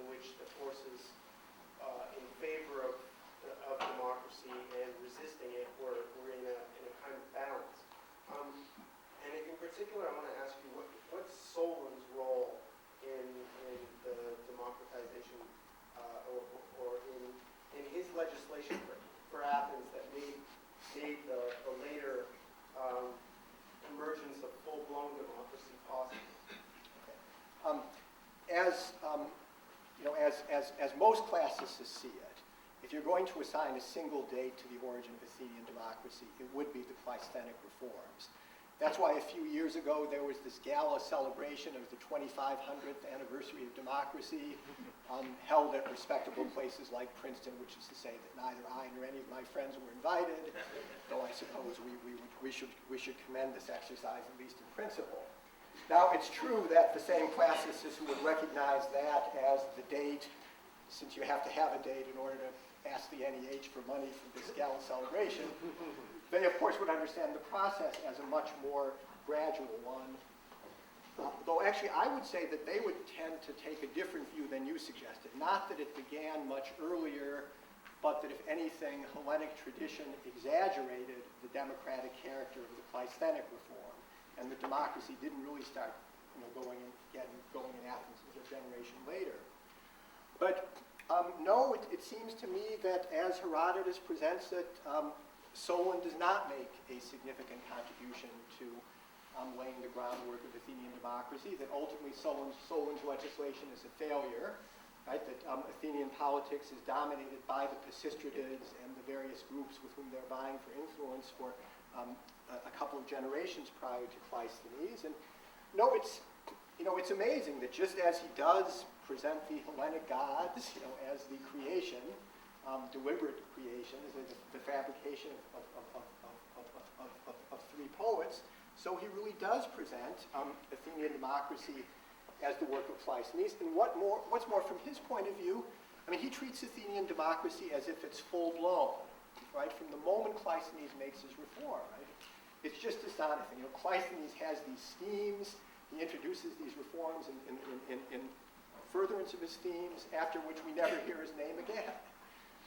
in which the forces in favor of democracy and resisting it were in a kind of balance. And in particular, I want to ask you, what's Solon's role in the democratization or in his legislation for Athens that made the later emergence of full-blown democracy possible? As most classicists see it, if you're going to assign a single date to the origin of Athenian democracy, it would be the Cleisthenic reforms. That's why a few years ago there was this gala celebration of the 2500th anniversary of democracy held at respectable places like Princeton, which is to say that neither I nor any of my friends were invited, though I suppose we should commend this exercise, at least in principle. Now, it's true that the same classicists who would recognize that as the date, since you have to have a date in order to ask the NEH for money for this gala celebration, they, of course, would understand the process as a much more gradual one. Though actually, I would say that they would tend to take a different view than you suggested. Not that it began much earlier, but that if anything, Hellenic tradition exaggerated the democratic character of the Cleisthenic reform, and the democracy didn't really start going in Athens until a generation later. But no, it seems to me that as Herodotus presents it, Solon does not make a significant contribution to laying the groundwork of Athenian democracy, that ultimately Solon's legislation is a failure, right? That Athenian politics is dominated by the Pisistratids and the various groups with whom they're vying for influence for a couple of generations prior to Cleisthenes. And no, it's amazing that just as he does present the Hellenic gods, as the creation, deliberate creation, the fabrication of three poets, so he really does present Athenian democracy as the work of Cleisthenes. And what's more from his point of view, I mean, he treats Athenian democracy as if it's full-blown, right? From the moment Cleisthenes makes his reform, right? It's just astonishing. Cleisthenes has these schemes. He introduces these reforms in furtherance of his themes, after which we never hear his name again.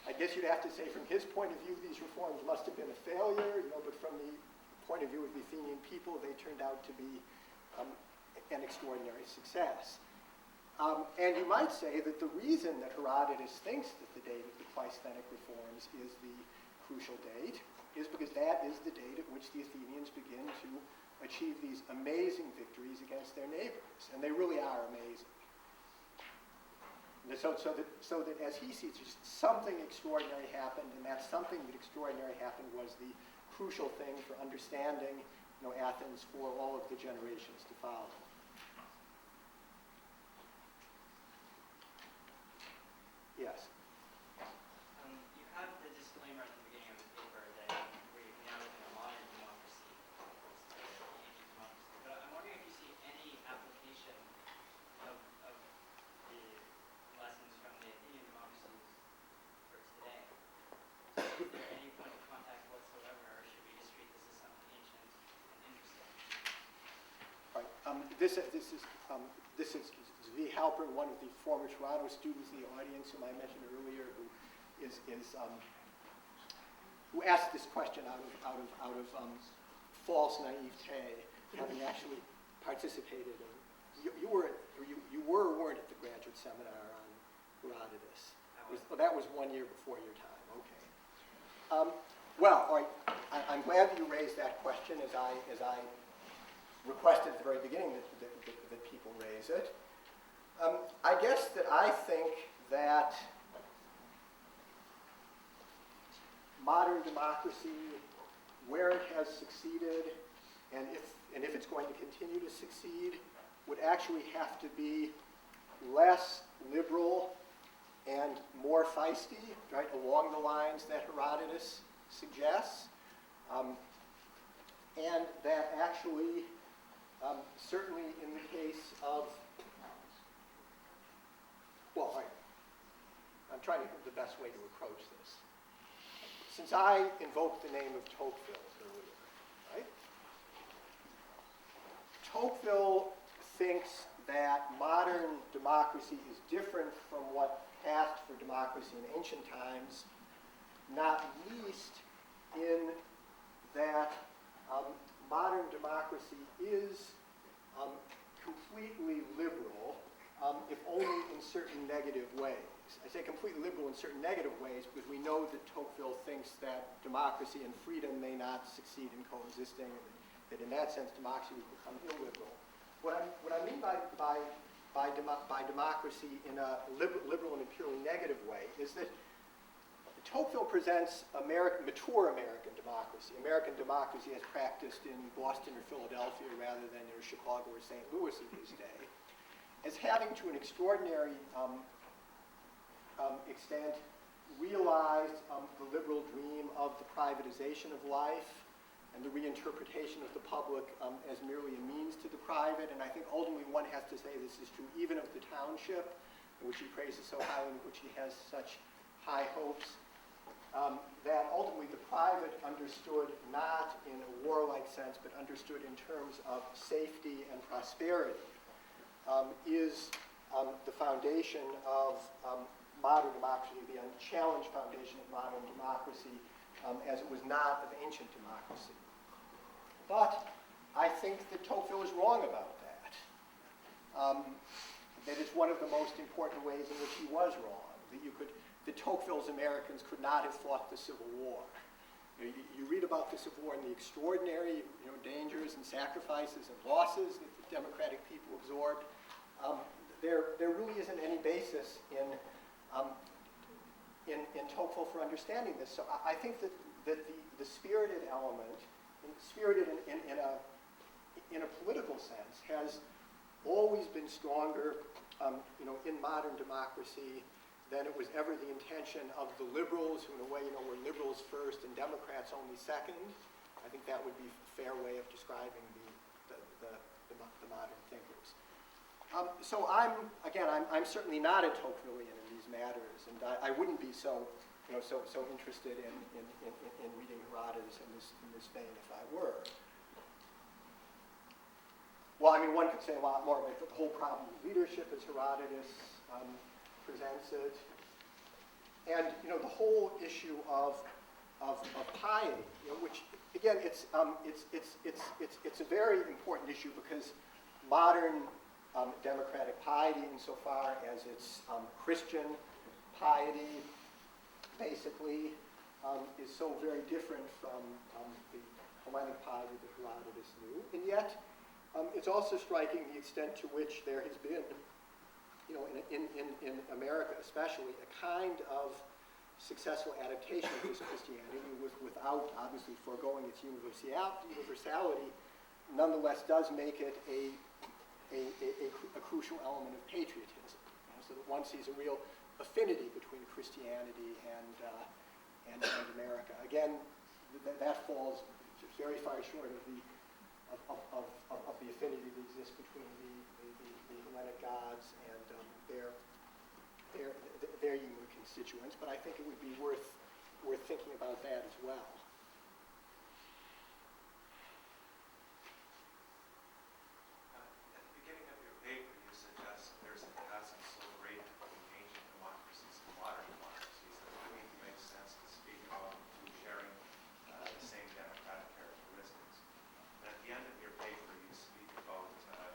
I guess you'd have to say from his point of view, these reforms must have been a failure, but from the point of view of the Athenian people, they turned out to be an extraordinary success. And you might say that the reason that Herodotus thinks that the date of the Cleisthenic reforms is the crucial date is because that is the date at which the Athenians begin to achieve these amazing victories against their neighbors. And they really are amazing. So that as he sees it, something extraordinary happened, and that something that extraordinary happened was the crucial thing for understanding Athens for all of the generations to follow. Yes? You have the disclaimer at the beginning of the paper that we now live in a modern democracy opposed to ancient democracy. But I'm wondering if you see any application of the lessons from the Athenian democracies for today. Is there any point of contact whatsoever, or should we just treat this as something ancient and interesting? Right. This is Zvi Halpern, one of the former Toronto students in the audience whom I mentioned earlier, who asked this question out of false naivete, having actually participated in. You were or weren't at the graduate seminar on Herodotus? That was 1 year before your time. Okay. Well, all right. I'm glad that you raised that question, as I requested at the very beginning that people raise it. I guess that I think that modern democracy, where it has succeeded, and if it's going to continue to succeed, would actually have to be less liberal and more feisty, right, along the lines that Herodotus suggests, and that actually, certainly in the case of, well, I'm trying to think of the best way to approach this. Since I invoked the name of Tocqueville earlier, right? Tocqueville thinks that modern democracy is different from what passed for democracy in ancient times, not least in that modern democracy is completely liberal, if only in certain negative ways. I say completely liberal in certain negative ways because we know that Tocqueville thinks that democracy and freedom may not succeed in coexisting, and that in that sense democracy would become illiberal. What I mean by democracy in a liberal and purely negative way is that Tocqueville presents mature American democracy as practiced in Boston or Philadelphia rather than in Chicago or St. Louis of his day, as having to an extraordinary extent realized the liberal dream of the privatization of life and the reinterpretation of the public as merely a means to the private. And I think ultimately one has to say this is true even of the township, which he praises so highly, in which he has such high hopes, that ultimately the private understood not in a warlike sense, but understood in terms of safety and prosperity, is the foundation of modern democracy, the unchallenged foundation of modern democracy, as it was not of ancient democracy. But I think that Tocqueville is wrong about that. That it's one of the most important ways in which he was wrong. That Tocqueville's Americans could not have fought the Civil War. You read about the Civil War and the extraordinary dangers and sacrifices and losses that the democratic people absorbed. There really isn't any basis in Tocqueville for understanding this. So I think that the spirited element, spirited in a political sense, has always been stronger in modern democracy than it was ever the intention of the liberals, who in a way were liberals first and Democrats only second. I think that would be a fair way of describing the modern thinkers. So I'm certainly not a Tocquevillian in these matters, and I wouldn't be so interested in reading Herodotus in this vein if I were. Well, I mean, one could say a lot more about the whole problem of leadership as Herodotus presents it, and the whole issue of piety, which again it's a very important issue because modern democratic piety, insofar as it's Christian piety, basically is so very different from the Hellenic piety that Herodotus knew, and yet it's also striking the extent to which there has been, in America especially, a kind of successful adaptation of this Christianity without obviously foregoing its universality, nonetheless does make it a crucial element of patriotism. So that one sees a real affinity between Christianity and America. Again, that falls very far short of the affinity that exists between the Hellenic gods and their human constituents. But I think it would be worth thinking about that as well. At the beginning of your paper, you suggest there's a chasm so great between ancient democracies and modern democracies that it wouldn't make sense to speak about two sharing the same democratic characteristics. And at the end of your paper, you speak about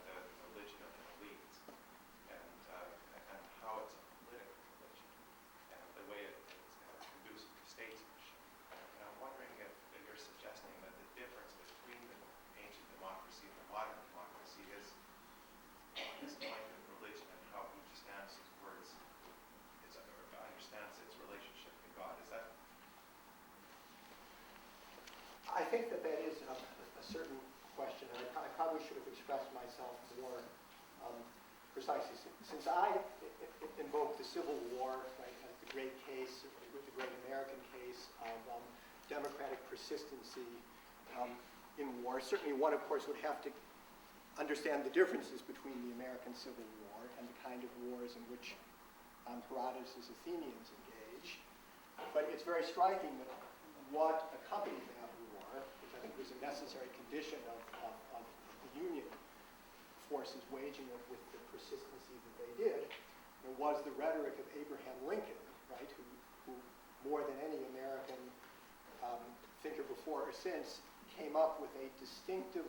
the religion of the elites and how it's a political religion and the way it's conducive to statesmanship. And I'm wondering if you're suggesting that the difference between the ancient democracy and the modern democracy is this kind of religion and how each stands its words, understands its relationship to God. Is that? I think that is a certain question, and I probably should have expressed myself more precisely. Since I invoked the Civil War, right, as the great case, with the great American case of democratic persistency in war, certainly one, of course, would have to understand the differences between the American Civil War and the kind of wars in which Herodotus' Athenians engage. But it's very striking that what accompanied that war, which I think was a necessary condition of the Union forces waging it with the persistency that they did, there was the rhetoric of Abraham Lincoln, right, who more than any American thinker before or since, came up with a distinctive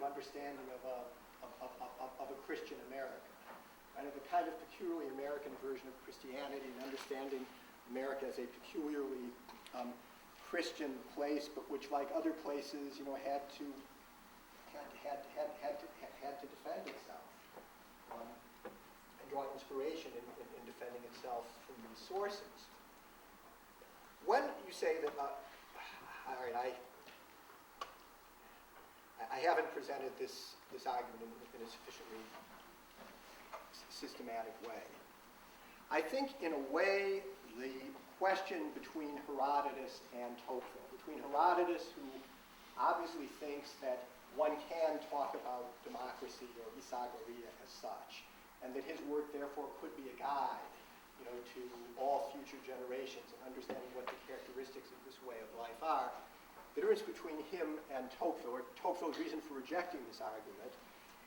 understanding of a Christian America, kind of a kind of peculiarly American version of Christianity, and understanding America as a peculiarly Christian place, but which, like other places, had to defend itself and draw inspiration in defending itself from these sources. When you say that, all right, I haven't presented this argument in a sufficiently systematic way. I think, in a way, the question between Herodotus and Tocqueville, between Herodotus, who obviously thinks that one can talk about democracy or isagoria as such, and that his work, therefore, could be a guide, to all future generations in understanding what the characteristics of this way of life are. The difference between him and Tocqueville, or Tocqueville's reason for rejecting this argument,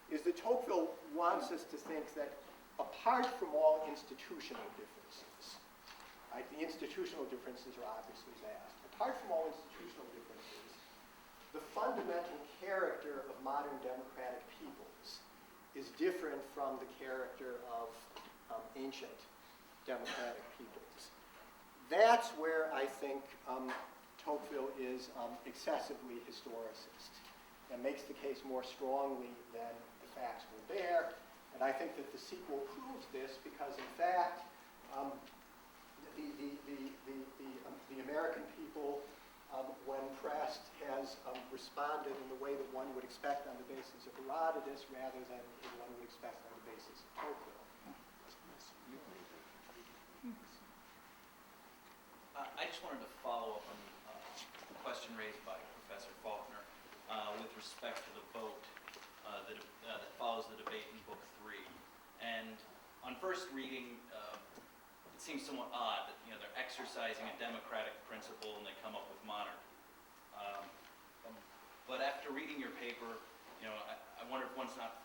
is that Tocqueville wants us to think that apart from all institutional differences, right, the institutional differences are obviously vast. Apart from all institutional differences, the fundamental character of modern democratic peoples is different from the character of ancient democratic peoples. That's where I think Tocqueville is excessively historicist and makes the case more strongly than the facts will bear. And I think that the sequel proves this because, in fact, the American people, when pressed, has responded in the way that one would expect on the basis of Herodotus rather than one would expect on the basis of Tocqueville. I just wanted to follow up on the question raised by Professor Faulkner with respect to the vote that follows the debate in Book 3. And on first reading, it seems somewhat odd that they're exercising a democratic principle and they come up with monarchy. But after reading your paper, I wonder if one's not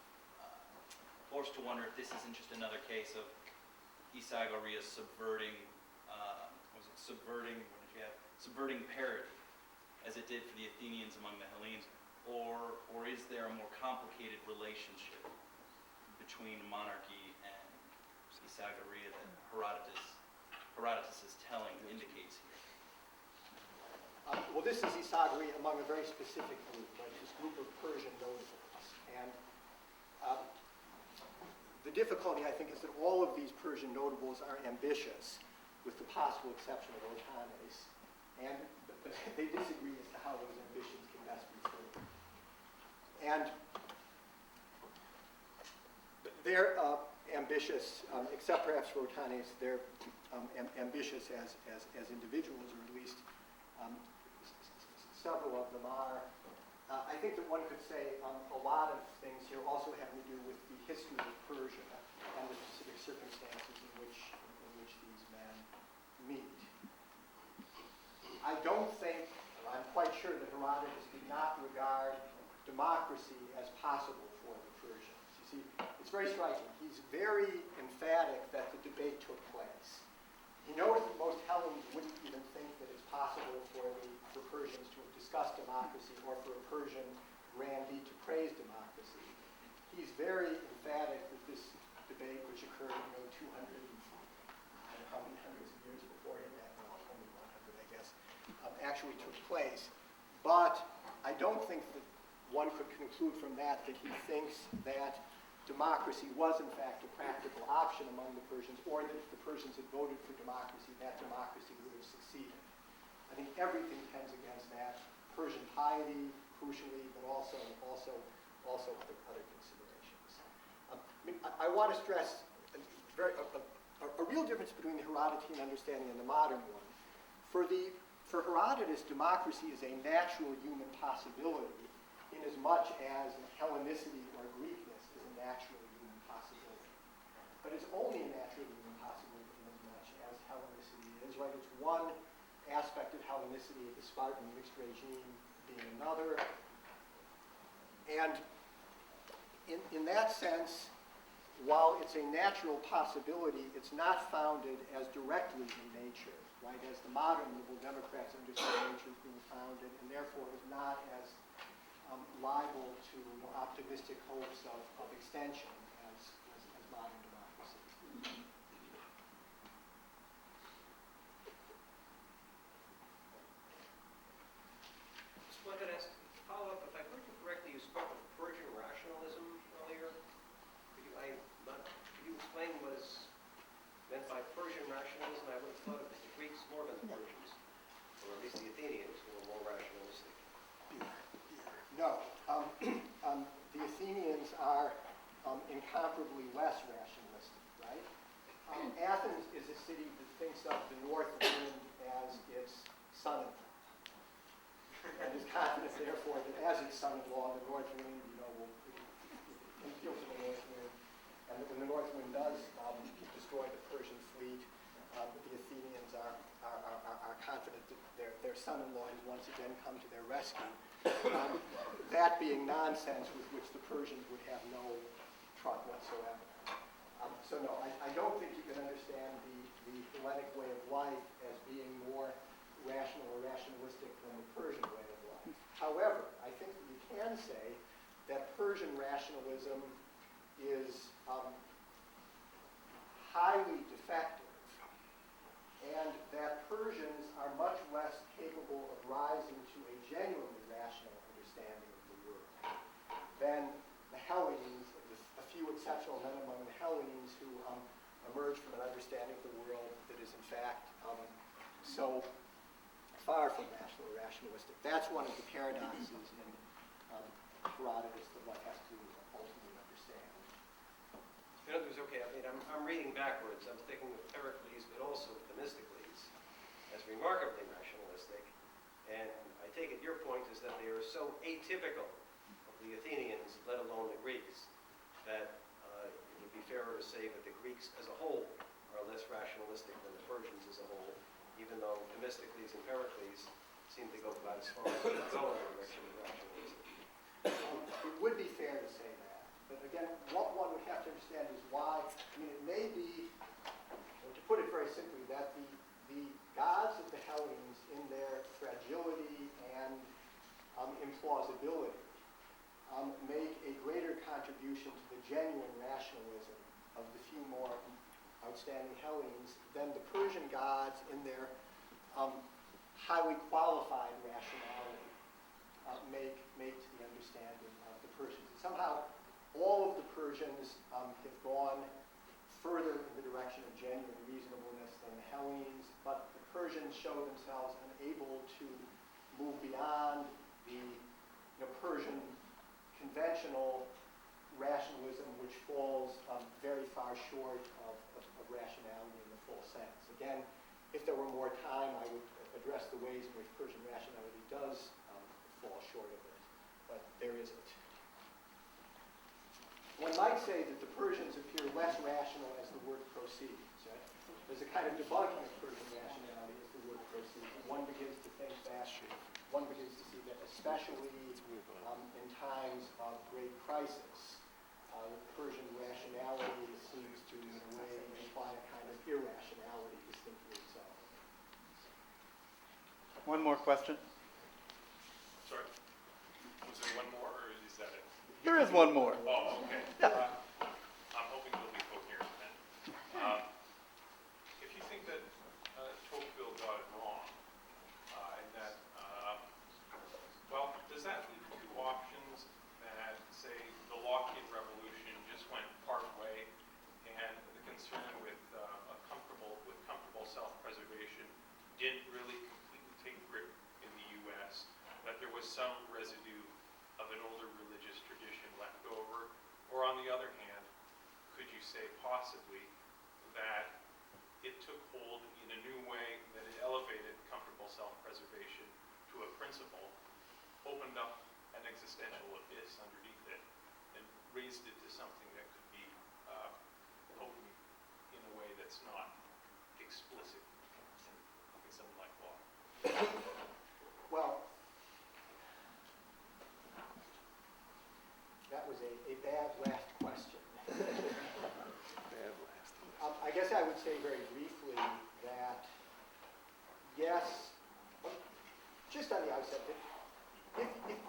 forced to wonder if this isn't just another case of isagoria subverting parity, as it did for the Athenians among the Hellenes, or is there a more complicated relationship between monarchy and isagoria that Herodotus' telling indicates here? Well, this is isagoria among a very specific group, right? This group of Persian notables. And the difficulty, I think, is that all of these Persian notables are ambitious, with the possible exception of Otanes, and they disagree as to how those ambitions can best be furthered. And they're ambitious, except perhaps for Otanes, they're ambitious as individuals, or at least several of them are. I think that one could say a lot of things here also having to do with the history of Persia and the specific circumstances in which these men meet. I don't think, or I'm quite sure that Herodotus did not regard democracy as possible for the Persians. You see, it's very striking. He's very emphatic that the debate took place. He knows that most Hellenes wouldn't even think that it's possible for Persians to have discussed democracy or for a Persian grandee to praise democracy. He's very emphatic that this debate, which occurred 200, I don't know how many hundreds of years before him, only 100, I guess, actually took place. But I don't think that one could conclude from that he thinks that democracy was in fact a practical option among the Persians, or that if the Persians had voted for democracy, that democracy would have succeeded. I think everything tends against that. Persian piety, crucially, but also other considerations. I want to stress a real difference between the Herodotean understanding and the modern one. For Herodotus, democracy is a natural human possibility, in as much as Hellenicity or Greekness is a natural human possibility. But it's only a natural human possibility in as much as Hellenicity is, right? It's one aspect of Hellenicity, the Spartan mixed regime being another. And in that sense, while it's a natural possibility, it's not founded as directly in nature, right? As the modern liberal Democrats understand nature as being founded, and therefore is not as liable to optimistic hopes of extension as modern democracies. Just wanted to ask, follow up, if I heard you correctly, you spoke of Persian rationalism earlier. Could you explain what is meant by Persian rationalism? I would have thought of the Greeks more than the Persians, or at least the Athenians, who were more rationalistic. No. The Athenians are incomparably less rationalistic, right? Athens is a city that thinks of the north wind as its son-in-law, and is confident, therefore, that as its son-in-law, the north wind, will appeal to the north wind, and that when the north wind does destroy the Persian fleet, the Athenians are confident that their son-in-law has once again come to their rescue. That being nonsense with which the Persians would have no truck whatsoever. So no, I don't think you can understand the Hellenic way of life as being more rational or rationalistic than the Persian way of life. However, I think that you can say that Persian rationalism is highly defective, and that Persians are much less capable of rising to a genuinely rational understanding of the world than the Hellenes, a few exceptional men among the Hellenes who emerged from an understanding of the world that is in fact so far from rational or rationalistic. That's one of the paradoxes in Herodotus that one has to ultimately understand. Okay, I'm reading backwards. I'm thinking of Pericles, but also of Themistocles as remarkably rationalistic. And I take it your point is that they are so atypical of the Athenians, let alone the Greeks, that it would be fairer to say that the Greeks as a whole are less rationalistic than the Persians as a whole, even though Themistocles and Pericles seem to go about as far as they go in the direction of rationalism. It would be fair to say that. But again, what one would have to understand is why, it may be, to put it very simply, that the gods of the Hellenes, in their fragility and implausibility, make a greater contribution to the genuine rationalism of the few more outstanding Hellenes than the Persian gods in their highly qualified rationality make to the understanding of the Persians. And somehow, all of the Persians have gone further in the direction of genuine reasonableness than the Hellenes, but the Persians show themselves unable to move beyond the Persian conventional rationalism, which falls very far short of rationality in the full sense. Again, if there were more time, I would address the ways in which Persian rationality does fall short of it, but there isn't. One might say that the Persians appear less rational as the work proceeds. Right? There's a kind of debunking of Persian rationality as the work proceeds. One begins to think that, one begins to see that, especially in times of great crisis, Persian rationality seems to, in a way, imply a kind of irrationality distinctly so. One more question? Sorry. Was there one more, or is that it? There is one more. Oh, okay. Yeah. I'm hoping we'll be coherent then. If you think that Tocqueville got it wrong, and that, does that leave two options that, say, the Lockean Revolution just went part way, and the concern with comfortable self-preservation didn't really completely take grip in the U.S., that there was some residue of an older religious tradition left over? Or on the other hand, could you say possibly that it took hold in a new way, that it elevated comfortable self-preservation to a principle, opened up an existential abyss underneath it, and raised it to something that could be potent in a way that's not explicit in something like law? Well, that was a bad last question. I guess I would say very briefly that, yes, just on the outset, that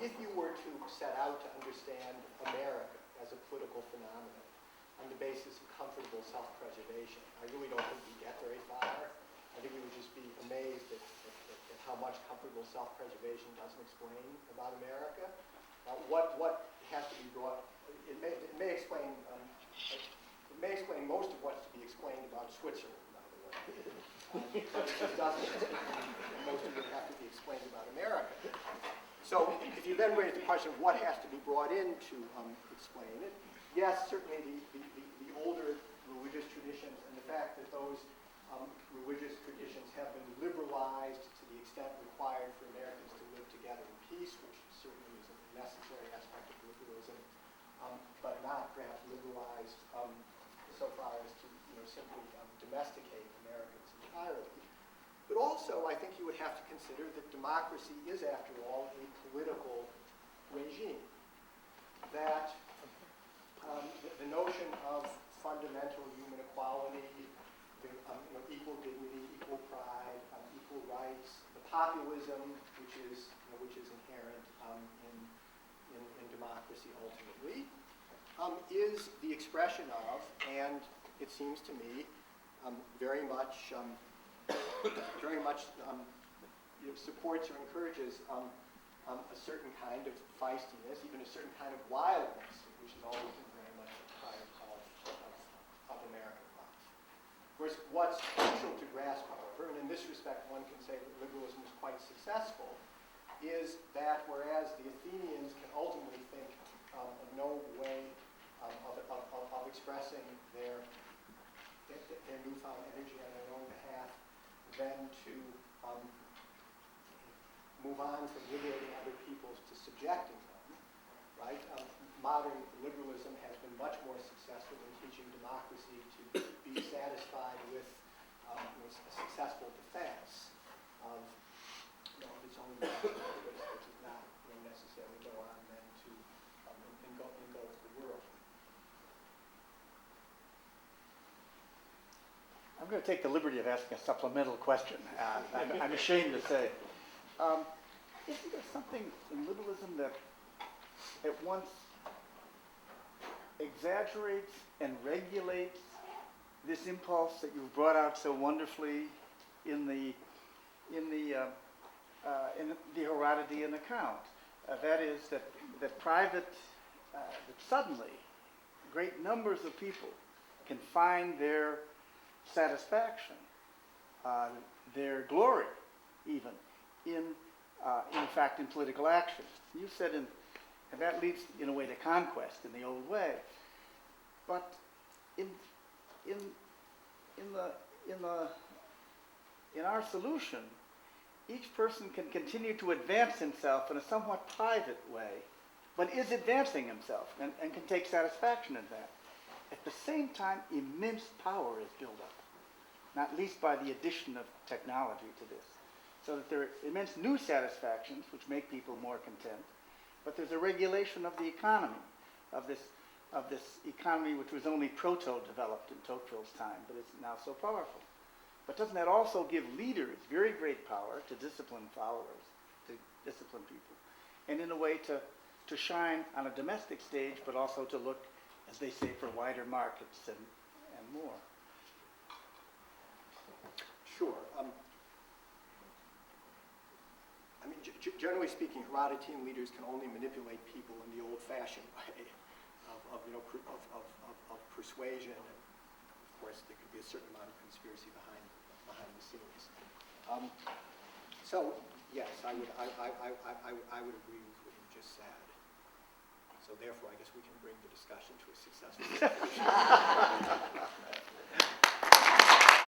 if you were to set out to understand America as a political phenomenon on the basis of comfortable self-preservation, I really don't think we'd get very far. I think we would just be amazed at how much comfortable self-preservation doesn't explain about America. What has to be brought, it may explain most of what's to be explained about Switzerland, by the way. But it just doesn't explain most of it have to be explained about America. So if you then raise the question of what has to be brought in to explain it, yes, certainly the older religious traditions and the fact that those religious traditions have been liberalized to the extent required for Americans to live together in peace, which certainly is a necessary aspect of liberalism, but not perhaps liberalized so far as to simply domesticate Americans entirely. But also, I think you would have to consider that democracy is, after all, a political regime. That the notion of fundamental human equality, equal dignity, equal pride, equal rights, the populism which is inherent in democracy ultimately, is the expression of, and it seems to me, very much supports or encourages a certain kind of feistiness, even a certain kind of wildness, which has always been very much a part of American life. Of course, what's crucial to grasp, however, and in this respect one can say that liberalism was quite successful, is that whereas the Athenians can ultimately think of no way of expressing their newfound energy on their own behalf than to move on from liberating other peoples to subjecting them, right? Modern liberalism has been much more successful in teaching democracy to be satisfied with a successful defense of its own interests, which is not necessarily go on then to engulf the world. I'm going to take the liberty of asking a supplemental question. I'm ashamed to say. Isn't there something in liberalism that at once exaggerates and regulates this impulse that you've brought out so wonderfully in the Herodotian account? That is that suddenly great numbers of people can find their satisfaction, their glory, even in fact, in political action. You said, and that leads in a way to conquest in the old way. But in our solution, each person can continue to advance himself in a somewhat private way, but is advancing himself and can take satisfaction in that. At the same time, immense power is built up, not least by the addition of technology to this, so that there are immense new satisfactions which make people more content, but there's a regulation of the economy, of this economy which was only proto-developed in Tocqueville's time, but is now so powerful. But doesn't that also give leaders very great power to discipline followers, to discipline people, and in a way to shine on a domestic stage, but also to look, as they say, for wider markets and more? Sure. Generally speaking, Herodotean leaders can only manipulate people in the old-fashioned way of persuasion. And of course, there could be a certain amount of conspiracy behind the scenes. So yes, I would agree with what you just said. So therefore, I guess we can bring the discussion to a successful conclusion.